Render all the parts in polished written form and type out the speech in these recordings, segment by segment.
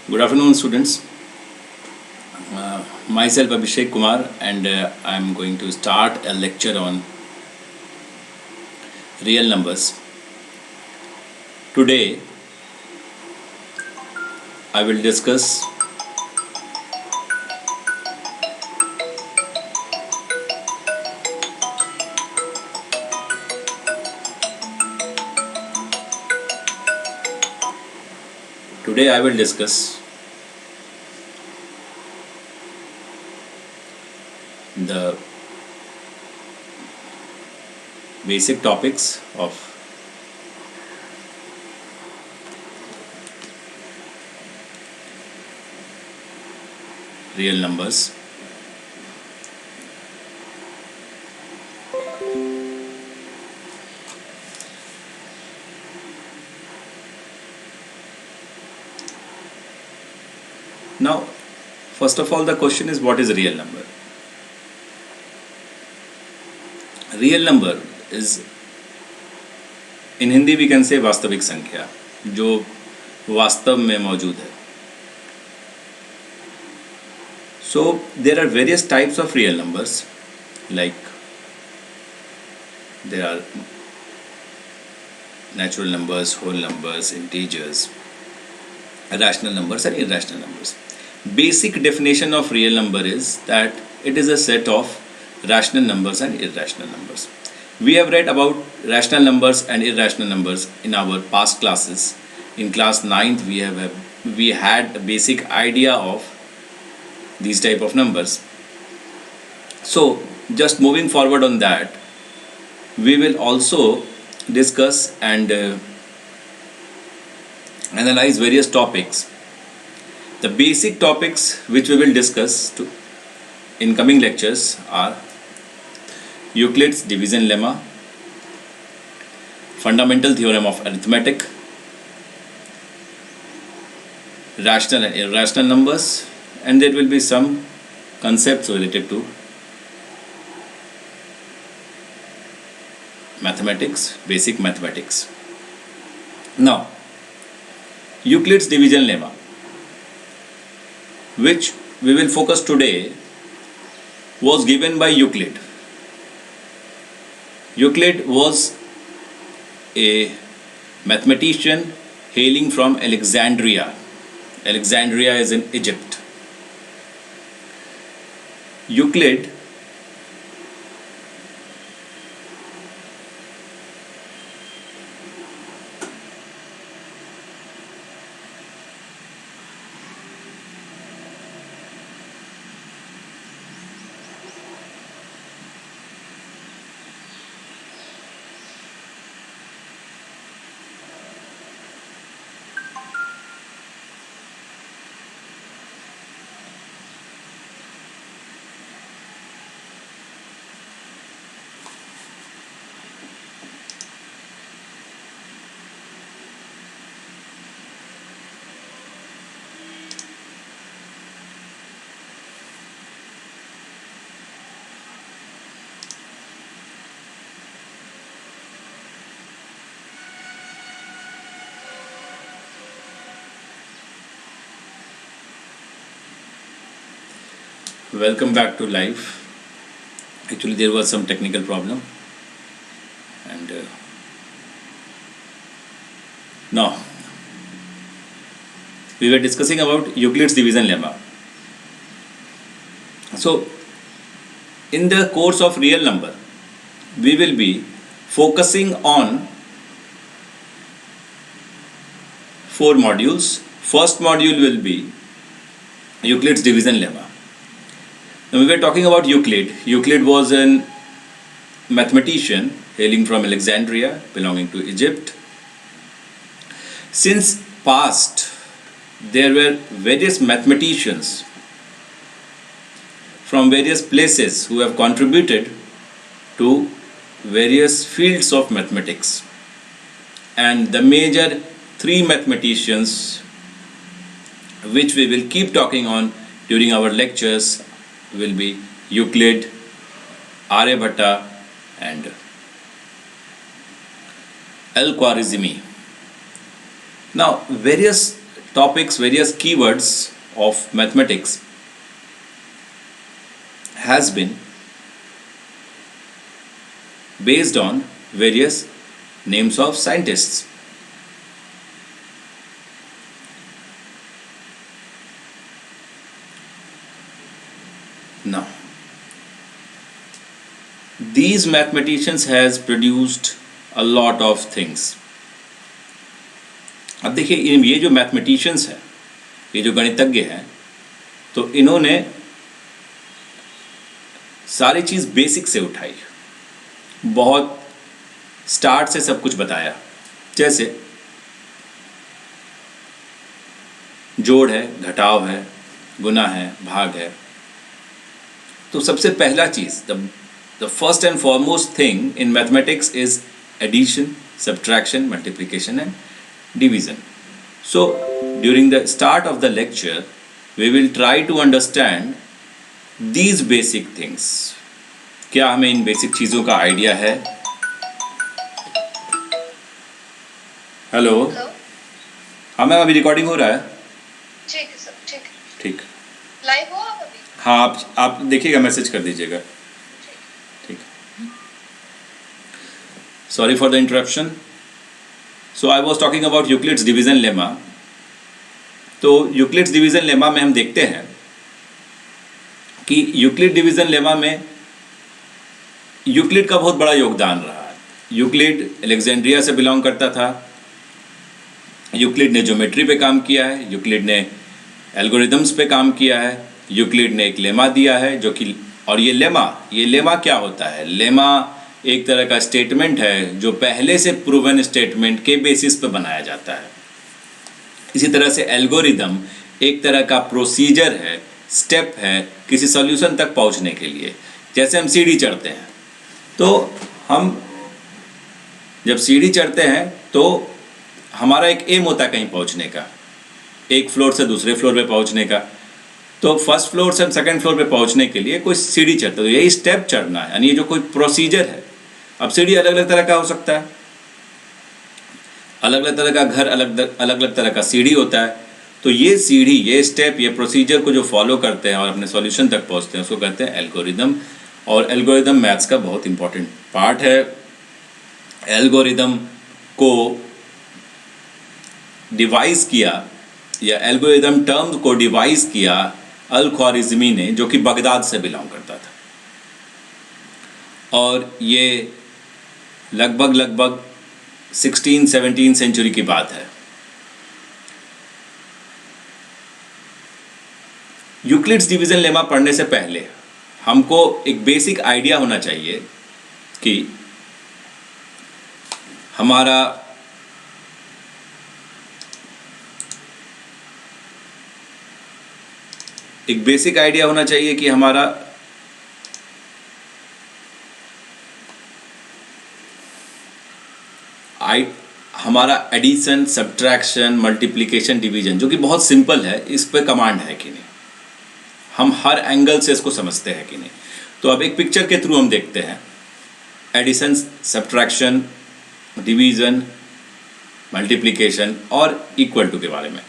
Good afternoon, students. Myself Abhishek Kumar, and I am going to start a lecture on real numbers. Today, I will discuss today I will discuss the basic topics of real numbers. Now, first of all, the question is, what is a real number? Real number is, in Hindi we can say, वास्तविक संख्या जो वास्तव में मौजूद है. So there are various types of real numbers, like there are natural numbers, whole numbers, integers, rational numbers and irrational numbers. Basic definition of real number is that it is a set of rational numbers and irrational numbers. We have read about rational numbers and irrational numbers in our past classes. In class 9th we had a basic idea of these type of numbers. So just moving forward on that, we will also discuss and analyze various topics. The basic topics which we will discuss in coming lectures are Euclid's division lemma, fundamental theorem of arithmetic, rational and irrational numbers, and there will be some concepts related to mathematics, basic mathematics. Now, Euclid's division lemma, which we will focus today, was given by Euclid. Euclid was a mathematician hailing from Alexandria. Alexandria is in Egypt. Euclid Welcome back to live. Actually, there was some technical problem, and now we were discussing about Euclid's division lemma. So, in the course of real number, we will be focusing on 4 modules. First module will be Euclid's division lemma. Now we were talking about Euclid. Euclid was a mathematician hailing from Alexandria, belonging to Egypt. Since past, there were various mathematicians from various places who have contributed to various fields of mathematics. And the major 3 mathematicians which we will keep talking on during our lectures will be Euclid, Aryabhatta and Al-Khwarizmi. Now, various topics, various keywords of mathematics has been based on various names of scientists. Now, these mathematicians has produced a lot of things. अब देखिए ये जो mathematicians हैं, ये जो गणितज्ञ हैं, तो इन्होंने सारी चीज़ बेसिक से उठाई, बहुत स्टार्ट से सब कुछ बताया। जैसे जोड़ है, घटाव है, गुना है, भाग है। तो सबसे पहला चीज़, the first and foremost thing in mathematics is addition, subtraction, multiplication and division. So during the start of the lecture we will try to understand these basic things. क्या हमें इन बेसिक चीज़ों का आइडिया है? हेलो, हाँ ma'am, अभी recording हो रहा है। ठीक है सर, ठीक ठीक, लाइव हो आप अभी? हाँ आप देखिएगा, मैसेज कर दीजिएगा। ठीक, sorry for the interruption. So I was talking about Euclid's division lemma. तो यूक्लिड्स डिवीजन लेमा में हम देखते हैं कि यूक्लिड डिवीजन लेमा में यूक्लिड का बहुत बड़ा योगदान रहा है। यूक्लिड अलेक्जेंड्रिया से बिलोंग करता था। यूक्लिड ने ज्योमेट्री पे काम किया है, यूक्लिड ने एल्गोरिदम्स पे काम किया है, यूक्लिड ने एक लेमा दिया है जो कि, और ये लेमा क्या होता है? लेमा एक तरह का स्टेटमेंट है जो पहले से प्रूवन स्टेटमेंट के बेसिस पे बनाया जाता है। इसी तरह से एल्गोरिदम एक तरह का प्रोसीजर है, स्टेप है किसी सॉल्यूशन तक पहुंचने के लिए। जैसे हम सीढ़ी चढ़ते हैं, तो हम जब सीढ़ी चढ़ते हैं तो हमारा एक एम होता है कहीं पहुंचने का, एक फ्लोर से दूसरे फ्लोर पे पहुंचने का। तो फर्स्ट फ्लोर से सेकंड फ्लोर पे पहुंचने के लिए कोई सीढ़ी चढ़ता है, तो यही स्टेप चढ़ना है, यानी ये जो कोई प्रोसीजर है। अब सीढ़ी अलग अलग तरह का हो सकता है, अलग अलग तरह का घर, अलग अलग तरह का सीढ़ी होता है। तो ये सीढ़ी, ये स्टेप, ये प्रोसीजर को जो फॉलो करते हैं और अपने सॉल्यूशन तक पहुंचते हैं उसको कहते हैं एल्गोरिदम। और एल्गोरिदम मैथ्स का बहुत इंपॉर्टेंट पार्ट है। एल्गोरिदम को डिवाइस किया, या एल्गोरिदम टर्म को डिवाइस किया अल-ख्वारिज़मी ने, जो कि बगदाद से बिलोंग करता था। और ये लगभग 16-17 सेंचुरी की बात है। यूक्लिड्स डिवीजन लेमा पढ़ने से पहले हमको एक बेसिक आइडिया होना चाहिए कि हमारा हमारा एडिशन, सब्ट्रैक्शन, मल्टीप्लिकेशन, डिवीजन, जो कि बहुत सिंपल है, इस पे कमांड है कि नहीं, हम हर एंगल से इसको समझते हैं कि नहीं। तो अब एक पिक्चर के थ्रू हम देखते हैं एडिशन, सब्ट्रैक्शन, डिवीज़न, मल्टीप्लिकेशन और इक्वल टू के बारे में।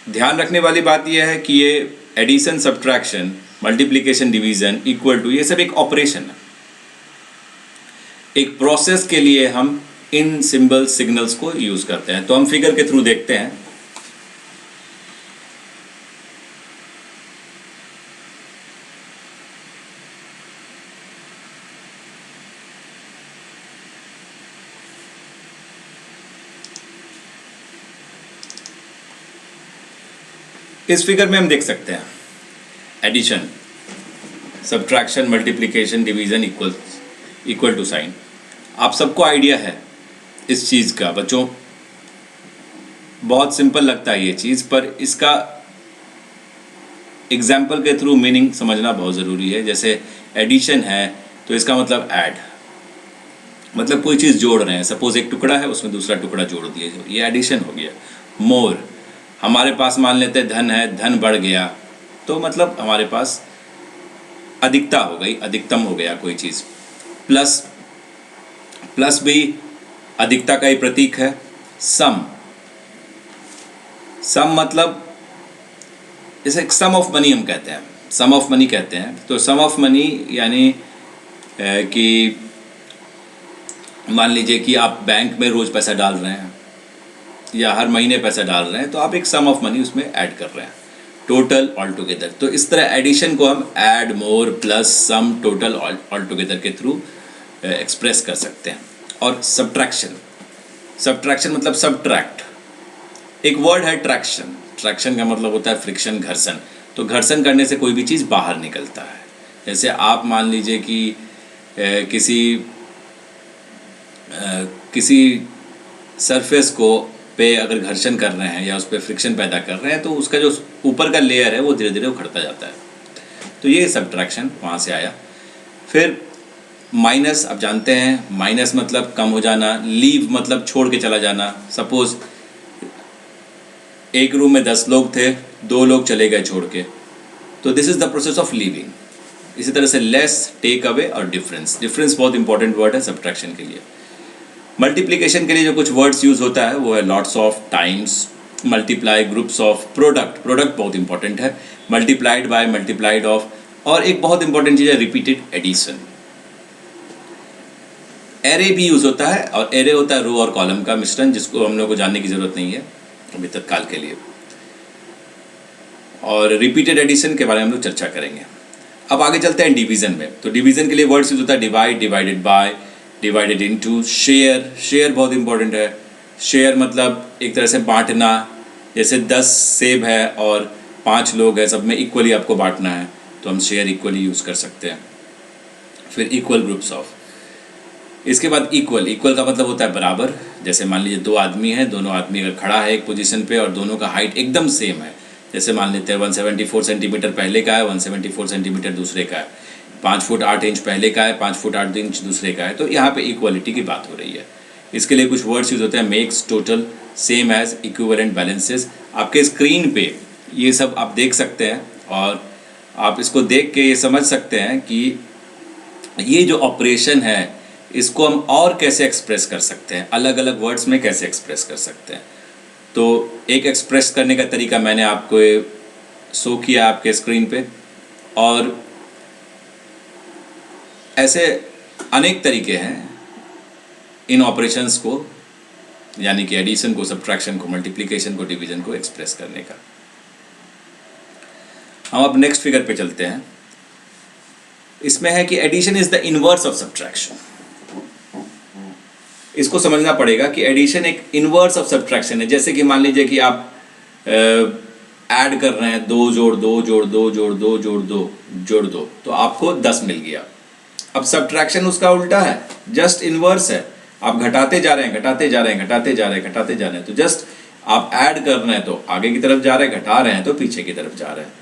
ध्यान रखने वाली बात यह है कि ये addition, subtraction, multiplication, division, equal to, ये सब एक ऑपरेशन है। एक प्रोसेस के लिए हम इन सिंबल सिग्नल्स को यूज़ करते हैं। तो हम फिगर के थ्रू देखते हैं। इस फिगर में हम देख सकते हैं addition, subtraction, multiplication, division, equal to sign. आप सबको आइडिया है इस चीज़ का बच्चों, बहुत सिंपल लगता है ये चीज़, पर इसका एग्जाम्पल के थ्रू मीनिंग समझना बहुत ज़रूरी है। जैसे एडिशन है तो इसका मतलब ऐड, मतलब कोई चीज़ जोड़ रहे हैं। सपोज एक टुकड़ा है, उसमें दूसरा टुकड़ा जोड़ दिया, ये एडिशन हो गया। मोर, हमारे पास मान लेते हैं धन है, धन बढ़ गया, तो मतलब हमारे पास अधिकता हो गई, अधिकतम हो गया कोई चीज़। प्लस भी अधिकता का ही प्रतीक है। सम, सम मतलब जैसे सम ऑफ मनी हम कहते हैं, सम ऑफ मनी कहते हैं। तो सम ऑफ मनी यानी कि मान लीजिए कि आप बैंक में रोज़ पैसा डाल रहे हैं या हर महीने पैसा डाल रहे हैं, तो आप एक सम ऑफ मनी उसमें ऐड कर रहे हैं, टोटल ऑल टुगेदर। तो इस तरह एडिशन को हम ऐड, मोर, प्लस, सम, टोटल ऑल टुगेदर के थ्रू एक्सप्रेस कर सकते हैं। और सब्ट्रैक्शन, सब्ट्रैक्शन मतलब सब्ट्रैक्ट। एक वर्ड है ट्रैक्शन, ट्रैक्शन का मतलब होता है फ्रिक्शन, घर्षण। तो घर्षण करने से कोई भी चीज़ बाहर निकलता है। जैसे आप मान लीजिए कि किसी सरफेस को पे अगर घर्षण कर रहे हैं या उस पर फ्रिक्शन पैदा कर रहे हैं, तो उसका जो ऊपर का लेयर है वो धीरे धीरे उखड़ता जाता है। तो ये सब्ट्रैक्शन वहाँ से आया। फिर माइनस, आप जानते हैं माइनस मतलब कम हो जाना। लीव मतलब छोड़ के चला जाना। सपोज एक रूम में 10 लोग थे, 2 लोग चले गए छोड़ के, तो this is the process of leaving. इसी तरह से लेस, टेक अवे और डिफरेंस। डिफरेंस बहुत इंपॉर्टेंट वर्ड है सब्ट्रैक्शन के लिए। मल्टीप्लिकेशन के लिए जो कुछ वर्ड्स यूज़ होता है वो है lots of, times, multiply, groups of, product, product बहुत इंपॉर्टेंट है, मल्टीप्लाइड बाय, मल्टीप्लाइड ऑफ, और एक बहुत इंपॉर्टेंट चीज़ है रिपीटेड एडिशन। एरे भी यूज़ होता है, और एरे होता है रो और कॉलम का मिश्रण, जिसको हम लोग को जानने की ज़रूरत नहीं है अभी तत्काल के लिए। और रिपीटेड एडिशन के बारे में हम लोग चर्चा करेंगे। अब आगे चलते हैं डिवीज़न में। तो डिवीज़न के लिए वर्ड्स यूज़ होता है divide, divided by, divided into, share. Share बहुत इंपॉर्टेंट है। शेयर मतलब एक तरह से बांटना। जैसे 10 सेब है और 5 लोग हैं, सब में इक्वली आपको बांटना है, तो हम शेयर इक्वली यूज़ कर सकते हैं। फिर इक्वल ग्रुप्स ऑफ। इसके बाद इक्वल, इक्वल का मतलब होता है बराबर। जैसे मान लीजिए 2 आदमी हैं, दोनों आदमी अगर खड़ा है एक पोजीशन पे और दोनों का हाइट एकदम सेम है, जैसे मान लेते हैं 174 सेंटीमीटर पहले का है, 174 सेंटीमीटर दूसरे का है, 5 फुट 8 इंच पहले का है, 5 फुट 8 इंच दूसरे का है, तो यहाँ पे इक्वालिटी की बात हो रही है। इसके लिए कुछ वर्ड्स यूज होते हैं, makes, total, same as, equivalent, balances. आपके स्क्रीन पे ये सब आप देख सकते हैं, और आप इसको देख के ये समझ सकते हैं कि ये जो ऑपरेशन है इसको हम और कैसे एक्सप्रेस कर सकते हैं, अलग अलग वर्ड्स में कैसे एक्सप्रेस कर सकते हैं। तो एक एक्सप्रेस करने का तरीका मैंने आपको शो किया आपके स्क्रीन पे, और ऐसे अनेक तरीके हैं इन ऑपरेशंस को, यानी कि एडिशन को, सब्ट्रैक्शन को, मल्टीप्लिकेशन को, डिवीजन को एक्सप्रेस करने का। हम अब नेक्स्ट फिगर पे चलते हैं। इसमें है कि addition is the inverse of subtraction. इसको समझना पड़ेगा कि एडिशन एक इनवर्स ऑफ सब्ट्रैक्शन है। जैसे कि मान लीजिए कि आप ऐड कर रहे हैं 2 जोड़ 2 जोड़ 2 जोड़ 2 जोड़ 2 जोड़ 2, तो आपको 10 मिल गया। अब सब्ट्रैक्शन उसका उल्टा है, जस्ट इनवर्स है। आप घटाते जा रहे हैं, घटाते जा रहे हैं, घटाते जा रहे हैं, घटाते जा रहे हैं। तो जस्ट आप ऐड कर रहे हैं तो आगे की तरफ जा रहे हैं, घटा रहे हैं तो पीछे की तरफ जा रहे हैं।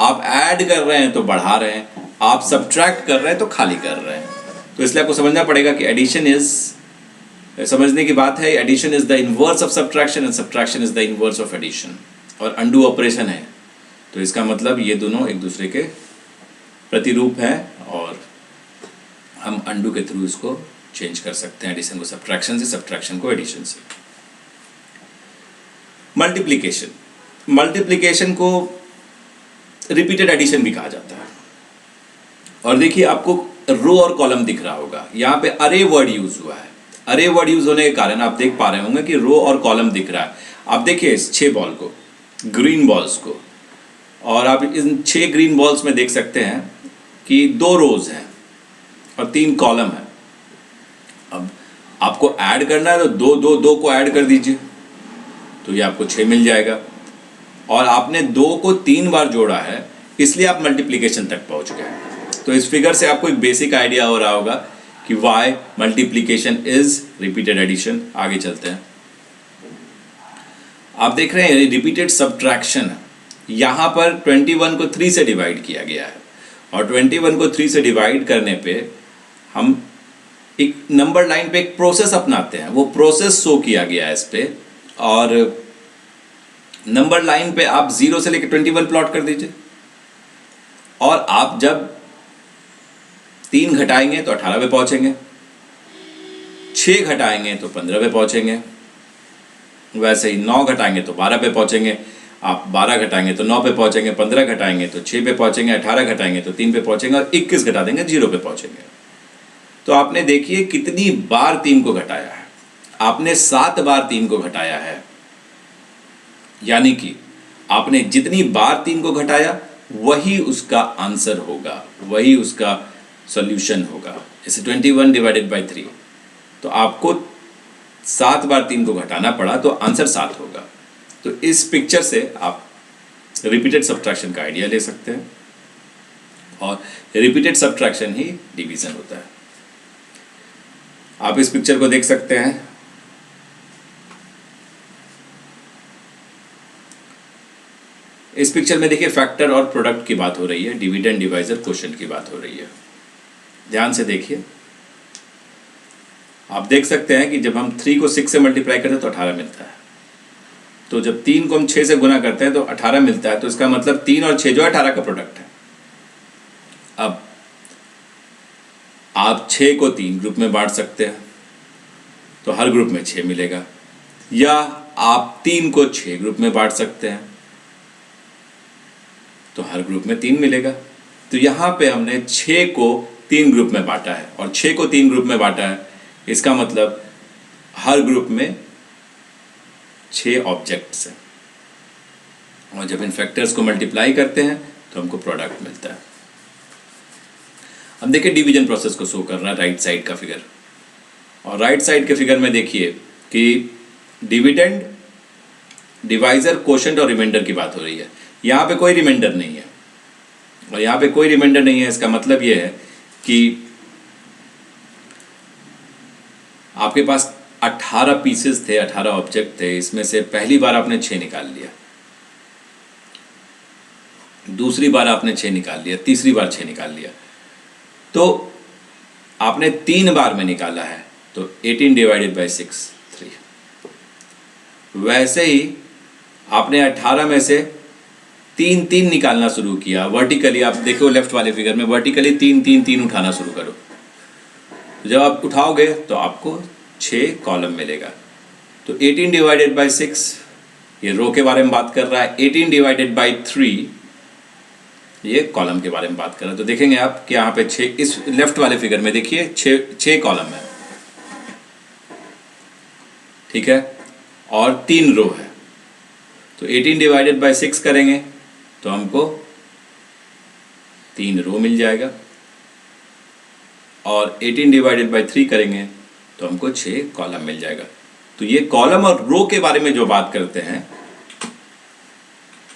आप ऐड कर रहे हैं तो बढ़ा रहे हैं, आप सब्ट्रैक्ट कर रहे हैं तो खाली कर रहे हैं। तो इसलिए आपको समझना पड़ेगा कि एडिशन इज, समझने की बात है, addition is the inverse of subtraction and subtraction is the inverse of addition. और अंडू ऑपरेशन है, तो इसका मतलब ये दोनों एक दूसरे के प्रतिरूप हैं, और हम अंडू के थ्रू इसको चेंज कर सकते हैं, एडिशन को सब्ट्रैक्शन से, सब्ट्रैक्शन को एडिशन से। मल्टीप्लिकेशन, मल्टीप्लिकेशन को रिपीटेड एडिशन भी कहा जाता है। और देखिए आपको रो और कॉलम दिख रहा होगा, यहाँ पे अरे वर्ड यूज हुआ है। अरे वर्ड यूज होने के कारण आप देख पा रहे होंगे कि रो और कॉलम दिख रहा है। आप देखिए इस 6 बॉल को, ग्रीन बॉल्स को, और आप इन 6 ग्रीन बॉल्स में देख सकते हैं कि 2 रोज हैं और 3 कॉलम है। अब आपको ऐड करना है तो 2 2 2 को ऐड कर दीजिए, तो ये आपको 6 मिल जाएगा। और आपने 2 को 3 बार जोड़ा है, इसलिए आप मल्टीप्लिकेशन तक पहुंच गए। तो इस फिगर से आपको एक बेसिक आइडिया हो रहा होगा कि why multiplication is repeated addition. आगे चलते हैं। आप देख रहे हैं रिपीटेड सब्ट्रैक्शन, यहाँ पर 21 को 3 से डिवाइड किया गया है, और 21 को 3 से डिवाइड करने पे हम एक नंबर लाइन पे एक प्रोसेस अपनाते हैं। वो प्रोसेस शो किया गया है इस पे, और नंबर लाइन पे आप 0 से लेकर 21 प्लॉट कर दीजिए, और आप जब 3 घटाएंगे तो 18 पे पहुंचेंगे, 6 घटाएंगे तो 15 पे पहुंचेंगे, वैसे ही 9 घटाएंगे तो 12 पे पहुंचेंगे, आप 12 घटाएंगे तो 9 पे पहुंचेंगे, 15 घटाएंगे तो 6 पे पहुंचेंगे, 18 घटाएंगे तो 3 पे पहुंचेंगे और 21 घटा देंगे 0 पे पहुंचेंगे। तो आपने देखिए कितनी बार 3 को घटाया है, आपने 7 बार 3 को घटाया है। यानी कि आपने जितनी बार 3 को घटाया वही उसका आंसर होगा, वही उसका सॉल्यूशन होगा। जैसे 21 डिवाइडेड बाई 3, तो आपको 7 बार 3 को घटाना पड़ा तो आंसर 7 होगा। तो इस पिक्चर से आप रिपीटेड सब्ट्रैक्शन का आइडिया ले सकते हैं और रिपीटेड सब्ट्रैक्शन ही डिवीजन होता है। आप इस पिक्चर को देख सकते हैं। इस पिक्चर में देखिए फैक्टर और प्रोडक्ट की बात हो रही है, डिविडेंड डिवाइजर क्वोशिएंट की बात हो रही है। ध्यान से देखिए, आप देख सकते हैं कि जब हम 3 को 6 से मल्टीप्लाई करते हैं तो 18 मिलता है। तो जब 3 को हम 6 से गुना करते हैं तो 18 मिलता है। तो इसका मतलब 3 और 6 जो 18 का प्रोडक्ट है। अब आप 6 को 3 ग्रुप में बांट सकते हैं तो हर ग्रुप में 6 मिलेगा, या आप 3 को 6 ग्रुप में बांट सकते हैं तो हर ग्रुप में 3 मिलेगा। तो यहाँ पे हमने 6 को 3 ग्रुप में बांटा है और 6 को 3 ग्रुप में बांटा है, इसका मतलब हर ग्रुप में 6 ऑब्जेक्ट्स हैं। और जब इन फैक्टर्स को मल्टीप्लाई करते हैं तो हमको प्रोडक्ट मिलता है। अब देखिए डिवीजन प्रोसेस को शो कर रहा है राइट साइड का फिगर, और राइट साइड के फिगर में देखिए कि डिविडेंड, डिवाइजर, क्वोशिएंट और रिमाइंडर की बात हो रही है। यहाँ पे कोई रिमाइंडर नहीं है, और यहाँ पे कोई रिमाइंडर नहीं है, इसका मतलब ये है कि आपके पास 18 पीसेस थे, 18 ऑब्जेक्ट थे, इसमें से पहली बार आपने 6 निकाल लिया, दूसरी बार आपने 6 निकाल लिया, तीसरी बार 6 निकाल लिया, तो आपने 3 बार में निकाला है, तो 18 डिवाइडेड बाई 6 3। वैसे ही आपने 18 में से 3 3 निकालना शुरू किया वर्टिकली। आप देखो लेफ्ट वाले फिगर में वर्टिकली 3 3 3 उठाना शुरू करो। जब आप उठाओगे तो आपको 6 कॉलम मिलेगा। तो 18 डिवाइडेड बाई 6 ये रो के बारे में बात कर रहा है, 18 डिवाइडेड बाई 3 ये कॉलम के बारे में बात कर रहा है। तो देखेंगे आप कि यहाँ पे 6, इस लेफ्ट वाले फिगर में देखिए 6 कॉलम है, ठीक है, और 3 रो है। तो 18 डिवाइडेड बाई 6 करेंगे तो हमको 3 रो मिल जाएगा, और 18 डिवाइडेड बाई 3 करेंगे तो हमको 6 कॉलम मिल जाएगा। तो ये कॉलम और रो के बारे में जो बात करते हैं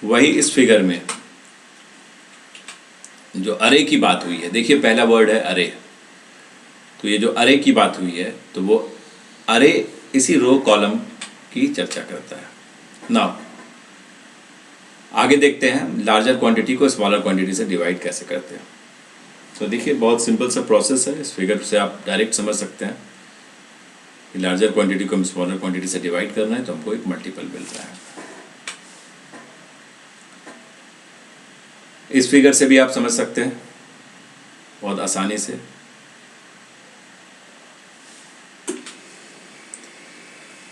वही इस फिगर में जो अरे की बात हुई है। देखिए पहला वर्ड है अरे, तो ये जो अरे की बात हुई है तो वो अरे इसी रो कॉलम की चर्चा करता है। नाउ आगे देखते हैं लार्जर क्वांटिटी को स्मॉलर क्वांटिटी से डिवाइड कैसे करते हैं। तो देखिए बहुत सिंपल सा प्रोसेस है, इस फिगर से आप डायरेक्ट समझ सकते हैं कि लार्जर क्वांटिटी को हम स्मॉलर क्वांटिटी से डिवाइड करना है तो हमको एक मल्टीपल मिल रहा है। इस फिगर से भी आप समझ सकते हैं बहुत आसानी से।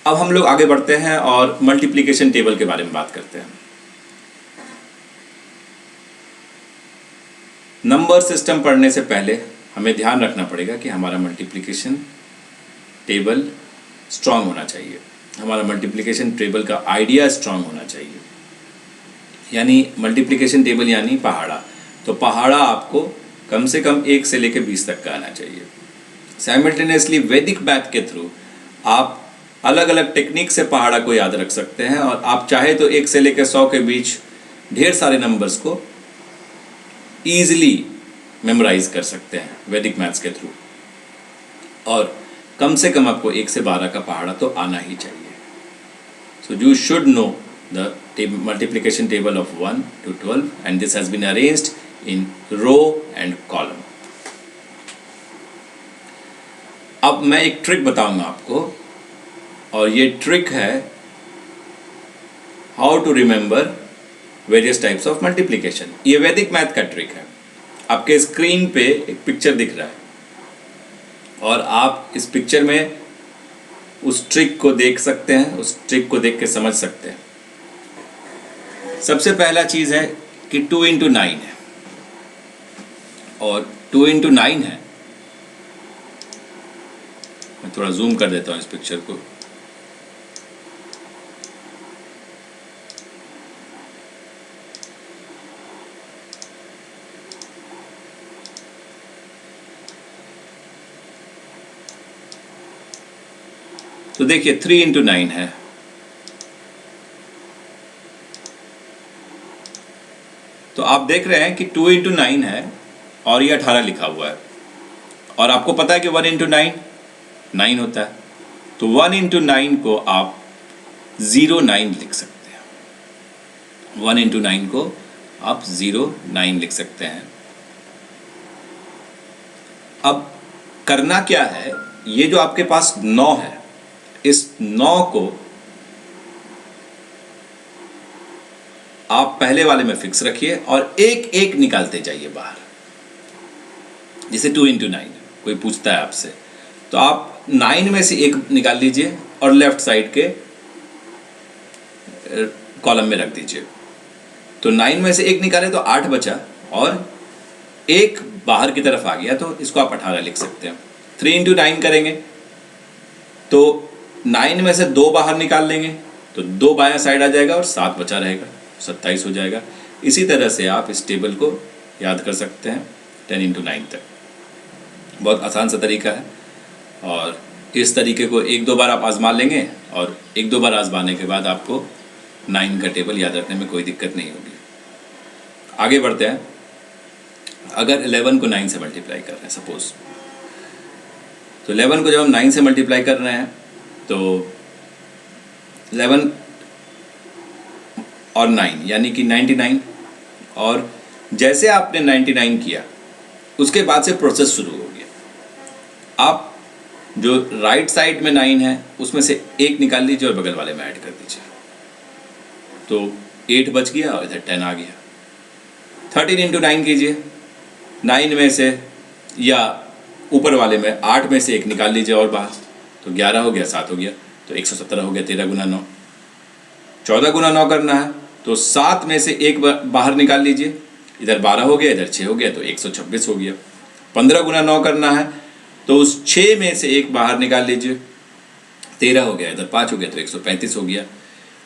अब हम लोग आगे बढ़ते हैं और मल्टीप्लिकेशन टेबल के बारे में बात करते हैं। नंबर सिस्टम पढ़ने से पहले हमें ध्यान रखना पड़ेगा कि हमारा मल्टीप्लिकेशन टेबल स्ट्रांग होना चाहिए, हमारा मल्टीप्लिकेशन टेबल का आइडिया स्ट्रांग होना चाहिए। यानी मल्टीप्लिकेशन टेबल यानी पहाड़ा, तो पहाड़ा आपको कम से कम 1 से लेकर 20 तक का आना चाहिए। साइमल्टेनियसली वैदिक मैथ के थ्रू आप अलग अलग टेक्निक से पहाड़ा को याद रख सकते हैं, और आप चाहे तो 1 से लेकर 100 के बीच ढेर सारे नंबर्स को ईजिली मेमोराइज कर सकते हैं वैदिक मैथ्स के थ्रू। और कम से कम आपको 1 से 12 का पहाड़ा तो आना ही चाहिए। So you should know the multiplication table of 1 to 12 and this has been arranged in row and column. अब मैं एक ट्रिक बताऊंगा आपको, और ये ट्रिक है how to remember various types of multiplication. ये वैदिक मैथ का ट्रिक है। आपके स्क्रीन पे एक पिक्चर दिख रहा है और आप इस पिक्चर में उस ट्रिक को देख सकते हैं, उस ट्रिक को देख के समझ सकते हैं। सबसे पहला चीज़ है कि 2 इंटू 9 है, और 2 इंटू 9 है। मैं थोड़ा जूम कर देता हूँ इस पिक्चर को। तो देखिए 3 इंटू 9 है, तो आप देख रहे हैं कि 2 इंटू 9 है और ये 18 लिखा हुआ है, और आपको पता है कि 1 इंटू 9 9 होता है, तो 1 इंटू 9 को आप 09 लिख सकते हैं। 1 इंटू 9 को आप 09 लिख सकते हैं। अब करना क्या है, ये जो आपके पास 9 है, इस 9 को आप पहले वाले में फिक्स रखिए और एक एक निकालते जाइए बाहर। जैसे 2 इंटू 9 कोई पूछता है आपसे, तो आप 9 में से एक निकाल लीजिए और लेफ्ट साइड के कॉलम में रख दीजिए। तो 9 में से एक निकाले तो 8 बचा, और एक बाहर की तरफ आ गया, तो इसको आप 18 लिख सकते हैं। 3 इंटू 9 करेंगे तो 9 में से 2 बाहर निकाल लेंगे, तो 2 बायां साइड आ जाएगा और 7 बचा रहेगा, 27 हो जाएगा। इसी तरह से आप इस टेबल को याद कर सकते हैं 10 इंटू 9 तक। बहुत आसान सा तरीका है, और इस तरीके को 1-2 बार आप आजमा लेंगे, और 1-2 बार आजमाने के बाद आपको 9 का टेबल याद रखने में कोई दिक्कत नहीं होगी। आगे बढ़ते हैं। अगर 11 को 9 से मल्टीप्लाई कर रहे हैं सपोज, तो 11 को जब हम 9 से मल्टीप्लाई कर रहे हैं तो 11 और 9 यानी कि 99, और जैसे आपने 99 किया उसके बाद से प्रोसेस शुरू हो गया। आप जो राइट साइड में 9 है उसमें से एक निकाल लीजिए और बगल वाले में ऐड कर दीजिए, तो 8 बच गया और इधर 10 आ गया। 13 इंटू 9 कीजिए, 9 में से या ऊपर वाले में 8 में से एक निकाल लीजिए और बाहर, तो 11 हो गया, 7 हो गया, तो 117 हो गया। 13 गुना 9, 14 गुना 9 करना है तो 7 में से एक बाहर निकाल लीजिए, इधर 12 हो गया, इधर 6 हो गया, तो 126 हो गया। 15 गुना 9 करना है तो उस 6 में से एक बाहर निकाल लीजिए, 13 हो गया, इधर 5 हो गया, तो 135 हो गया।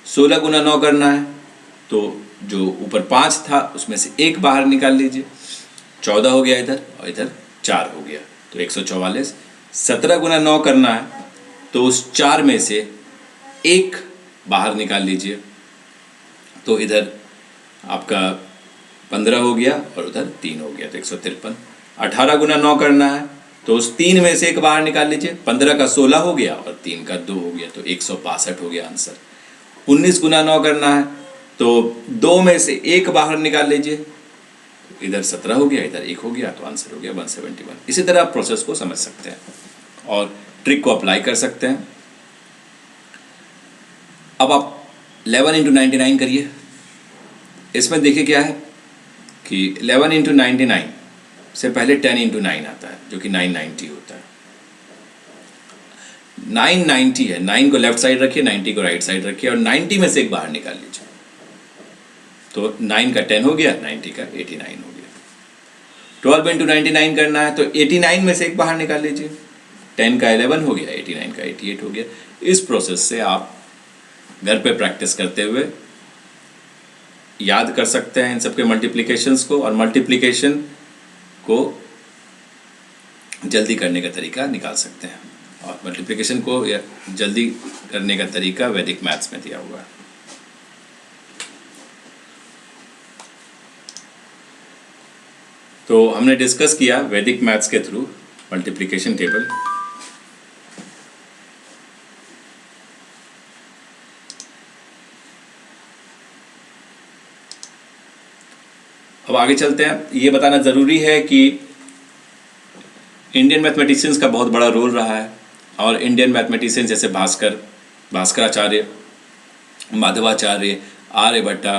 16 गुना 9 करना है तो जो ऊपर 5 था उसमें से एक बाहर निकाल लीजिए, 14 हो गया इधर, और इधर 4 हो गया, तो 144। 17 गुना 9 करना है तो उस 4 में से एक बाहर निकाल लीजिए, तो इधर आपका 15 हो गया और उधर 3 हो गया, तो 153। 18 गुना 9 करना है तो उस 3 में से एक बाहर निकाल लीजिए, 15 का 16 हो गया और 3 का 2 हो गया, तो 162 हो गया आंसर। 19 गुना 9 करना है तो 2 में से एक बाहर निकाल लीजिए, इधर 17 हो गया, इधर 1 हो गया, तो आंसर हो गया 171। इसी तरह आप प्रोसेस को समझ सकते हैं और ट्रिक को अप्लाई कर सकते हैं। अब आप 11 इंटू 99 करिए। इसमें देखिए क्या है कि 11 इंटू 99 से पहले 10 इंटू 9 आता है, जो कि 990 होता है। 990 है, 9 को लेफ्ट साइड रखिए, 90 को राइट साइड रखिए, और 90 में से एक बाहर निकाल लीजिए, तो 9 का 10 हो गया, 90 का 89 हो गया। 12 इंटू 99 करना है तो 89 में से एक बाहर निकाल लीजिए, 10 का 11 हो गया, 89 का 88 हो गया। इस प्रोसेस से आप घर पे प्रैक्टिस करते हुए याद कर सकते हैं इन सबके मल्टीप्लिकेशंस को, और मल्टीप्लिकेशन को जल्दी करने का तरीका निकाल सकते हैं। और मल्टीप्लिकेशन को जल्दी करने का तरीका वैदिक मैथ्स में दिया हुआ है। तो हमने डिस्कस किया वैदिक मैथ्स के थ्रू मल्टीप्लिकेशन टेबल। अब आगे चलते हैं। ये बताना ज़रूरी है कि इंडियन मैथमेटिशियंस का बहुत बड़ा रोल रहा है, और इंडियन मैथमेटिशियंस जैसे भास्कराचार्य, माधवाचार्य, आर्यभट्टा,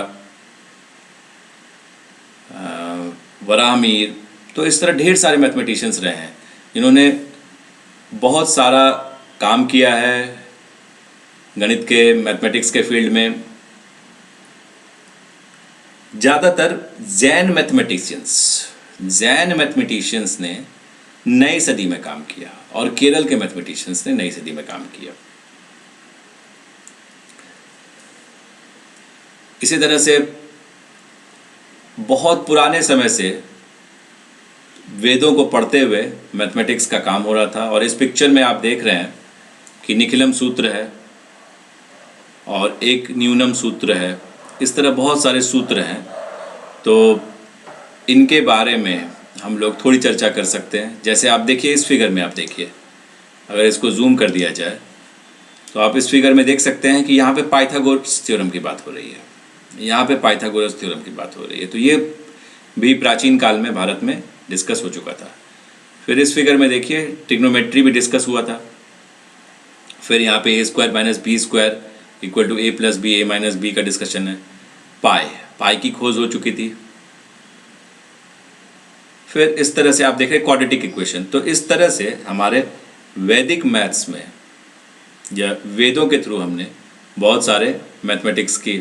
वराहमीर, तो इस तरह ढेर सारे मैथमेटिशियंस रहे हैं जिन्होंने बहुत सारा काम किया है गणित के, मैथमेटिक्स के फील्ड में ज़्यादातर जैन मैथमेटिशियंस ने नई सदी में काम किया और केरल के मैथमेटिशियंस ने नई सदी में काम किया। इसी तरह से बहुत पुराने समय से वेदों को पढ़ते हुए मैथमेटिक्स का काम हो रहा था। और इस पिक्चर में आप देख रहे हैं कि निखिलम सूत्र है और एक न्यूनम सूत्र है, इस तरह बहुत सारे सूत्र हैं। तो इनके बारे में हम लोग थोड़ी चर्चा कर सकते हैं। जैसे आप देखिए इस फिगर में, आप देखिए, अगर इसको जूम कर दिया जाए तो आप इस फिगर में देख सकते हैं कि यहाँ पे पाइथागोरस थ्योरम की बात हो रही है, यहाँ पे पाइथागोरस थ्योरम की बात हो रही है। तो ये भी प्राचीन काल में भारत में डिस्कस हो चुका था। फिर इस फिगर में देखिए ट्रिग्नोमेट्री भी डिस्कस हुआ था। फिर यहाँ पे a² - b² = a + b, a - b का डिस्कशन है। पाई की खोज हो चुकी थी। फिर इस तरह से आप देख रहे हैं क्वाड्रेटिक इक्वेशन। तो इस तरह से हमारे वैदिक मैथ्स में या वेदों के थ्रू हमने बहुत सारे मैथमेटिक्स की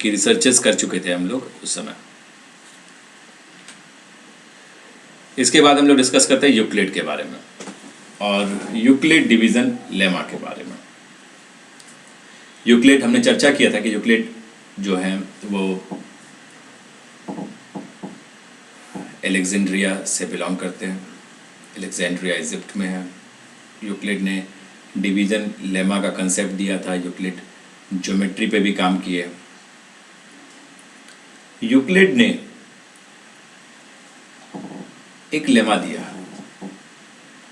रिसर्चेस कर चुके थे हम लोग उस समय। इसके बाद हम लोग डिस्कस करते हैं यूक्लिड के बारे में और यूक्लिड डिवीज़न लेमा के बारे में। यूक्लिड हमने चर्चा किया था कि यूक्लिड जो है वो एलेक्जेंड्रिया से बिलोंग करते हैं। एलेक्जेंड्रिया इजिप्ट में है। यूक्लिड ने डिवीज़न लेमा का कंसेप्ट दिया था। यूक्लिड ज्योमेट्री पे भी काम किए। यूक्लिड ने एक लेमा दिया,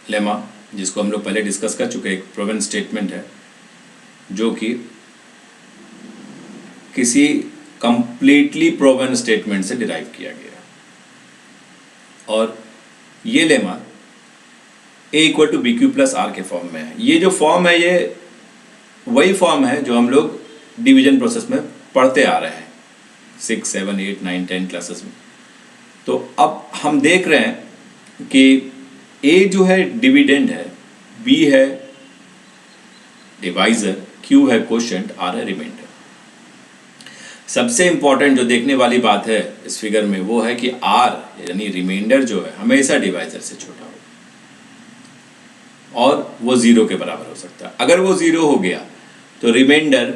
लेमा जिसको हम लोग पहले डिस्कस कर चुके, एक प्रोवन स्टेटमेंट है जो कि किसी कंप्लीटली प्रोवन स्टेटमेंट से डिराइव किया गया। और ये लेमा a = bq + r के फॉर्म में है। ये जो फॉर्म है ये वही फॉर्म है जो हम लोग डिवीजन प्रोसेस में पढ़ते आ रहे हैं 6, 7, 8, 9, 10 क्लासेस में। तो अब हम देख रहे हैं कि a जो है डिविडेंड है, b है डिवाइजर, q है क्वोशिएंट, r है रिमाइंडर। सबसे इंपॉर्टेंट जो देखने वाली बात है इस फिगर में वो है कि r यानी रिमाइंडर जो है हमेशा डिवाइजर से छोटा हो और वो 0 के बराबर हो सकता है। अगर वो 0 हो गया तो रिमाइंडर,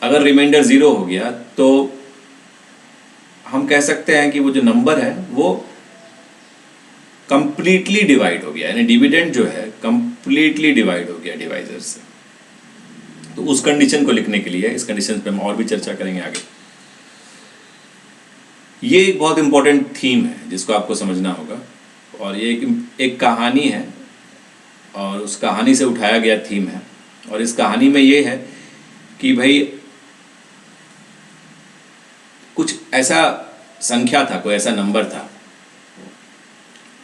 अगर रिमाइंडर 0 हो गया तो हम कह सकते हैं कि वो जो नंबर है वो कंप्लीटली डिवाइड हो गया, यानी डिविडेंड जो है कंप्लीटली डिवाइड हो गया डिवाइजर से। तो उस कंडीशन को लिखने के लिए, इस कंडीशन पे हम और भी चर्चा करेंगे आगे। ये एक बहुत इंपॉर्टेंट थीम है जिसको आपको समझना होगा। और ये एक कहानी है और उस कहानी से उठाया गया थीम है। और इस कहानी में ये है कि भाई कुछ ऐसा संख्या था, कोई ऐसा नंबर था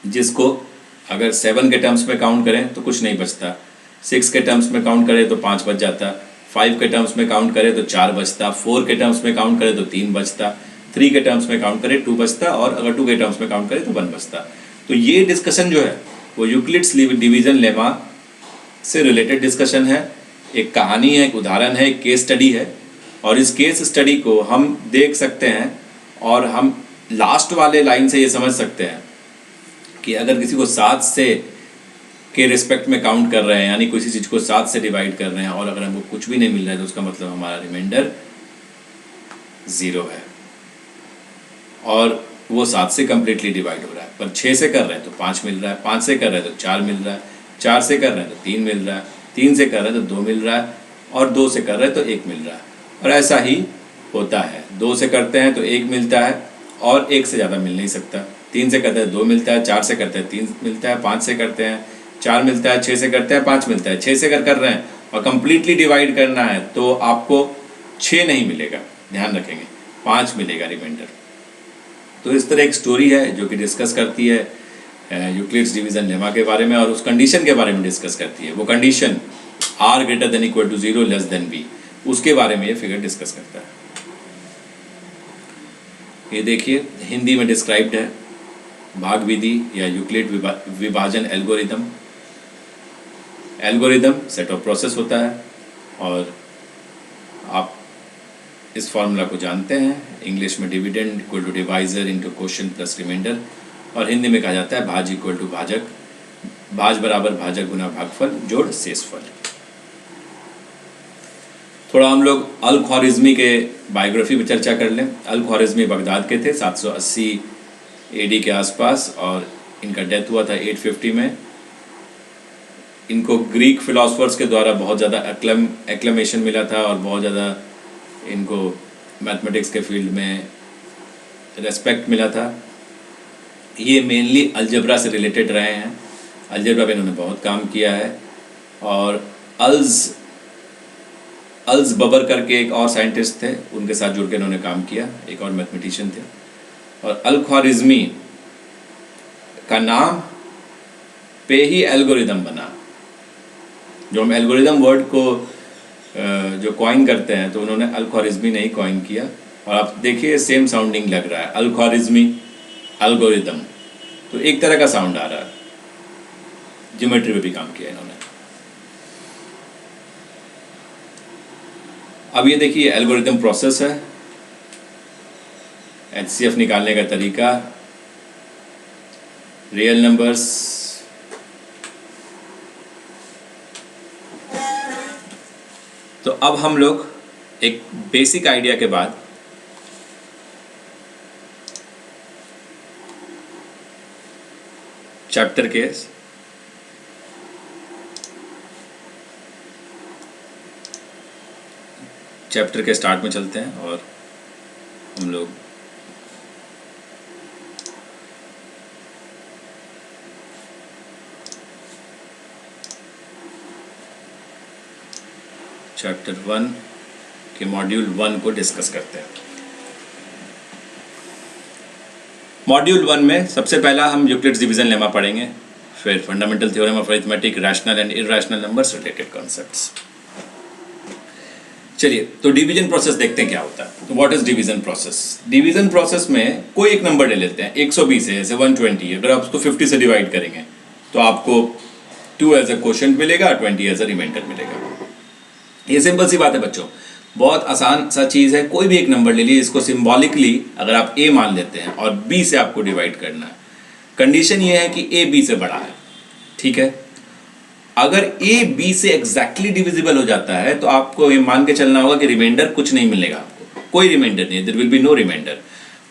जिसको अगर 7 के टर्म्स में काउंट करें तो कुछ नहीं बचता, 6 के टर्म्स में काउंट करें तो 5 बच जाता, 5 के टर्म्स में काउंट करें तो 4 बचता, 4 के टर्म्स में काउंट करें तो 3 बचता, 3 के टर्म्स में काउंट करें 2 बचता और अगर 2 के टर्म्स में काउंट करें तो 1 बचता। तो ये डिस्कशन जो है वो यूक्लिड्स डिवीजन लेमा से रिलेटेड डिस्कशन है। एक कहानी है, एक उदाहरण है, एक केस स्टडी है। और इस केस स्टडी को हम देख सकते हैं और हम लास्ट वाले लाइन से ये समझ सकते हैं कि अगर किसी को 7 से के रिस्पेक्ट में काउंट कर रहे हैं, यानी किसी चीज़ को 7 से डिवाइड कर रहे हैं और अगर हमको कुछ भी नहीं मिल रहा है तो उसका मतलब हमारा रिमाइंडर 0 है और वो 7 से कम्प्लीटली डिवाइड हो रहा है। पर 6 से कर रहे हैं तो 5 मिल रहा है, 5 से कर रहे हैं तो 4 मिल रहा है, 4 से कर रहे हैं तो 3 मिल रहा है, 3 से कर रहे हैं तो 2 मिल रहा है और 2 से कर रहे हैं तो 1 मिल रहा है। और ऐसा ही होता है, 2 से करते हैं तो 1 मिलता है और 1 से ज़्यादा मिल नहीं सकता, 3 से करते हैं 2 मिलता है, 4 से करते हैं 3 मिलता है, 5 से करते हैं 4 मिलता है, 6 से करते हैं 5 मिलता है। 6 से कर रहे हैं और कम्प्लीटली डिवाइड करना है तो आपको 6 नहीं मिलेगा, ध्यान रखेंगे, 5 मिलेगा रिमाइंडर। तो इस तरह एक स्टोरी है जो कि डिस्कस करती है यूक्लिड्स डिवीजन लेमा के बारे में और उस कंडीशन के बारे में डिस्कस करती है। वो condition r > 0 less than b, उसके बारे में ये फिगर डिस्कस करता है। ये देखिए हिंदी में डिस्क्राइब्ड है भाग विधि या यूक्लिड विभाजन algorithm. Algorithm set of process होता है, और आप इस फॉर्मूला को जानते हैं। इंग्लिश में dividend equal to divisor into quotient plus remainder, और हिंदी में कहा जाता है भाज इक्वल टू भाजक, भाज बराबर भाजक गुना भागफल जोड़ शेषफल। थोड़ा हम लोग अल ख्वारिज़मी के बायोग्राफी पर चर्चा कर लें। अल ख्वारिज़मी बगदाद के थे 780 एडी के आसपास, और इनका डेथ हुआ था 850 में। इनको ग्रीक फिलोसफर्स के द्वारा बहुत ज़्यादा एक्लमेशन मिला था, और बहुत ज़्यादा इनको मैथमेटिक्स के फील्ड में रेस्पेक्ट मिला था। ये मेनली अलजबरा से रिलेटेड रहे हैं, अलजबरा पे इन्होंने बहुत काम किया है। और अल्स बबर करके एक और साइंटिस्ट थे, उनके साथ जुड़ के इन्होंने काम किया, एक और मैथमेटिशियन थे। और अल ख्वारिज़मी का नाम पे ही एल्गोरिदम बना। जो हम एल्गोरिदम वर्ड को जो कॉइन करते हैं, तो उन्होंने अल ख्वारिज़मी ने ही कॉइन किया। और आप देखिए सेम साउंडिंग लग रहा है, अल ख्वारिज़मी एल्गोरिदम, तो एक तरह का साउंड आ रहा है। ज्योमेट्री पे भी काम किया इन्होंने। अब ये देखिए एल्गोरिदम प्रोसेस है, HCF निकालने का तरीका, रियल नंबर्स, तो अब हम लोग एक बेसिक आइडिया के बाद चैप्टर के स्टार्ट में चलते हैं, और हम लोग चैप्टर 1 के मॉड्यूल 1 को डिस्कस करते हैं। मॉड्यूल 1 में सबसे पहला हम यूक्लिड्स डिवीजन लेमा पढ़ेंगे, फिर fundamental theorem of arithmetic, rational and irrational numbers related concepts. चलिए, तो डिवीजन प्रोसेस देखते हैं क्या होता है। तो what is division process? Division process में कोई एक नंबर ले लेते हैं, 120 है, जैसे 120 है। अगर आप उसको 50 से डिवाइड करेंगे तो आपको 2 एज अ क्वोशिएंट मिलेगा, 20 एज अ रिमाइंडर मिलेगा। ये सिंपल सी बात है बच्चों, बहुत आसान सा चीज़ है। कोई भी एक नंबर ले लीजिए, इसको सिंबॉलिकली अगर आप a मान लेते हैं और b से आपको डिवाइड करना है, कंडीशन ये है कि a b से बड़ा है, ठीक है। अगर a b से एग्जैक्टली डिविजिबल हो जाता है तो आपको ये मान के चलना होगा कि रिमाइंडर कुछ नहीं मिलेगा, आपको कोई रिमाइंडर नहीं, there will be no remainder.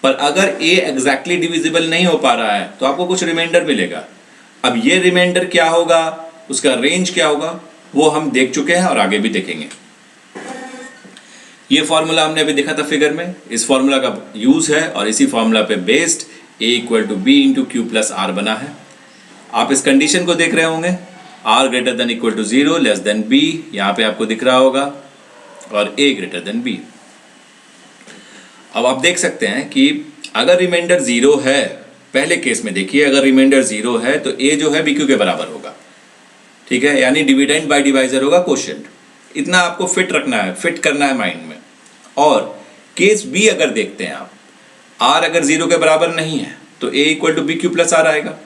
पर अगर a एग्जैक्टली डिविजिबल नहीं हो पा रहा है तो आपको कुछ रिमाइंडर मिलेगा। अब ये रिमाइंडर क्या होगा, उसका रेंज क्या होगा, वो हम देख चुके हैं और आगे भी देखेंगे। ये फॉर्मूला हमने अभी देखा था फिगर में, इस फॉर्मूला का यूज है, और इसी फॉर्मूला पे based a equal to B into Q plus R बना है। आप इस कंडीशन को देख रहे होंगे, r greater than equal to 0 less than b, यहाँ पे आपको दिख रहा होगा, और a ग्रेटर देन b। अब आप देख सकते हैं कि अगर रिमाइंडर 0 है, पहले केस में देखिए, अगर रिमाइंडर 0 है तो a जो है bq के बराबर होगा, ठीक है, यानी डिविडेंड बाय डिवाइजर होगा क्वोशिएंट। इतना आपको फिट रखना है, फिट करना है माइंड में। और केस बी अगर देखते हैं आप, r अगर 0 के बराबर नहीं है तो a equal to B Q plus R आएगा,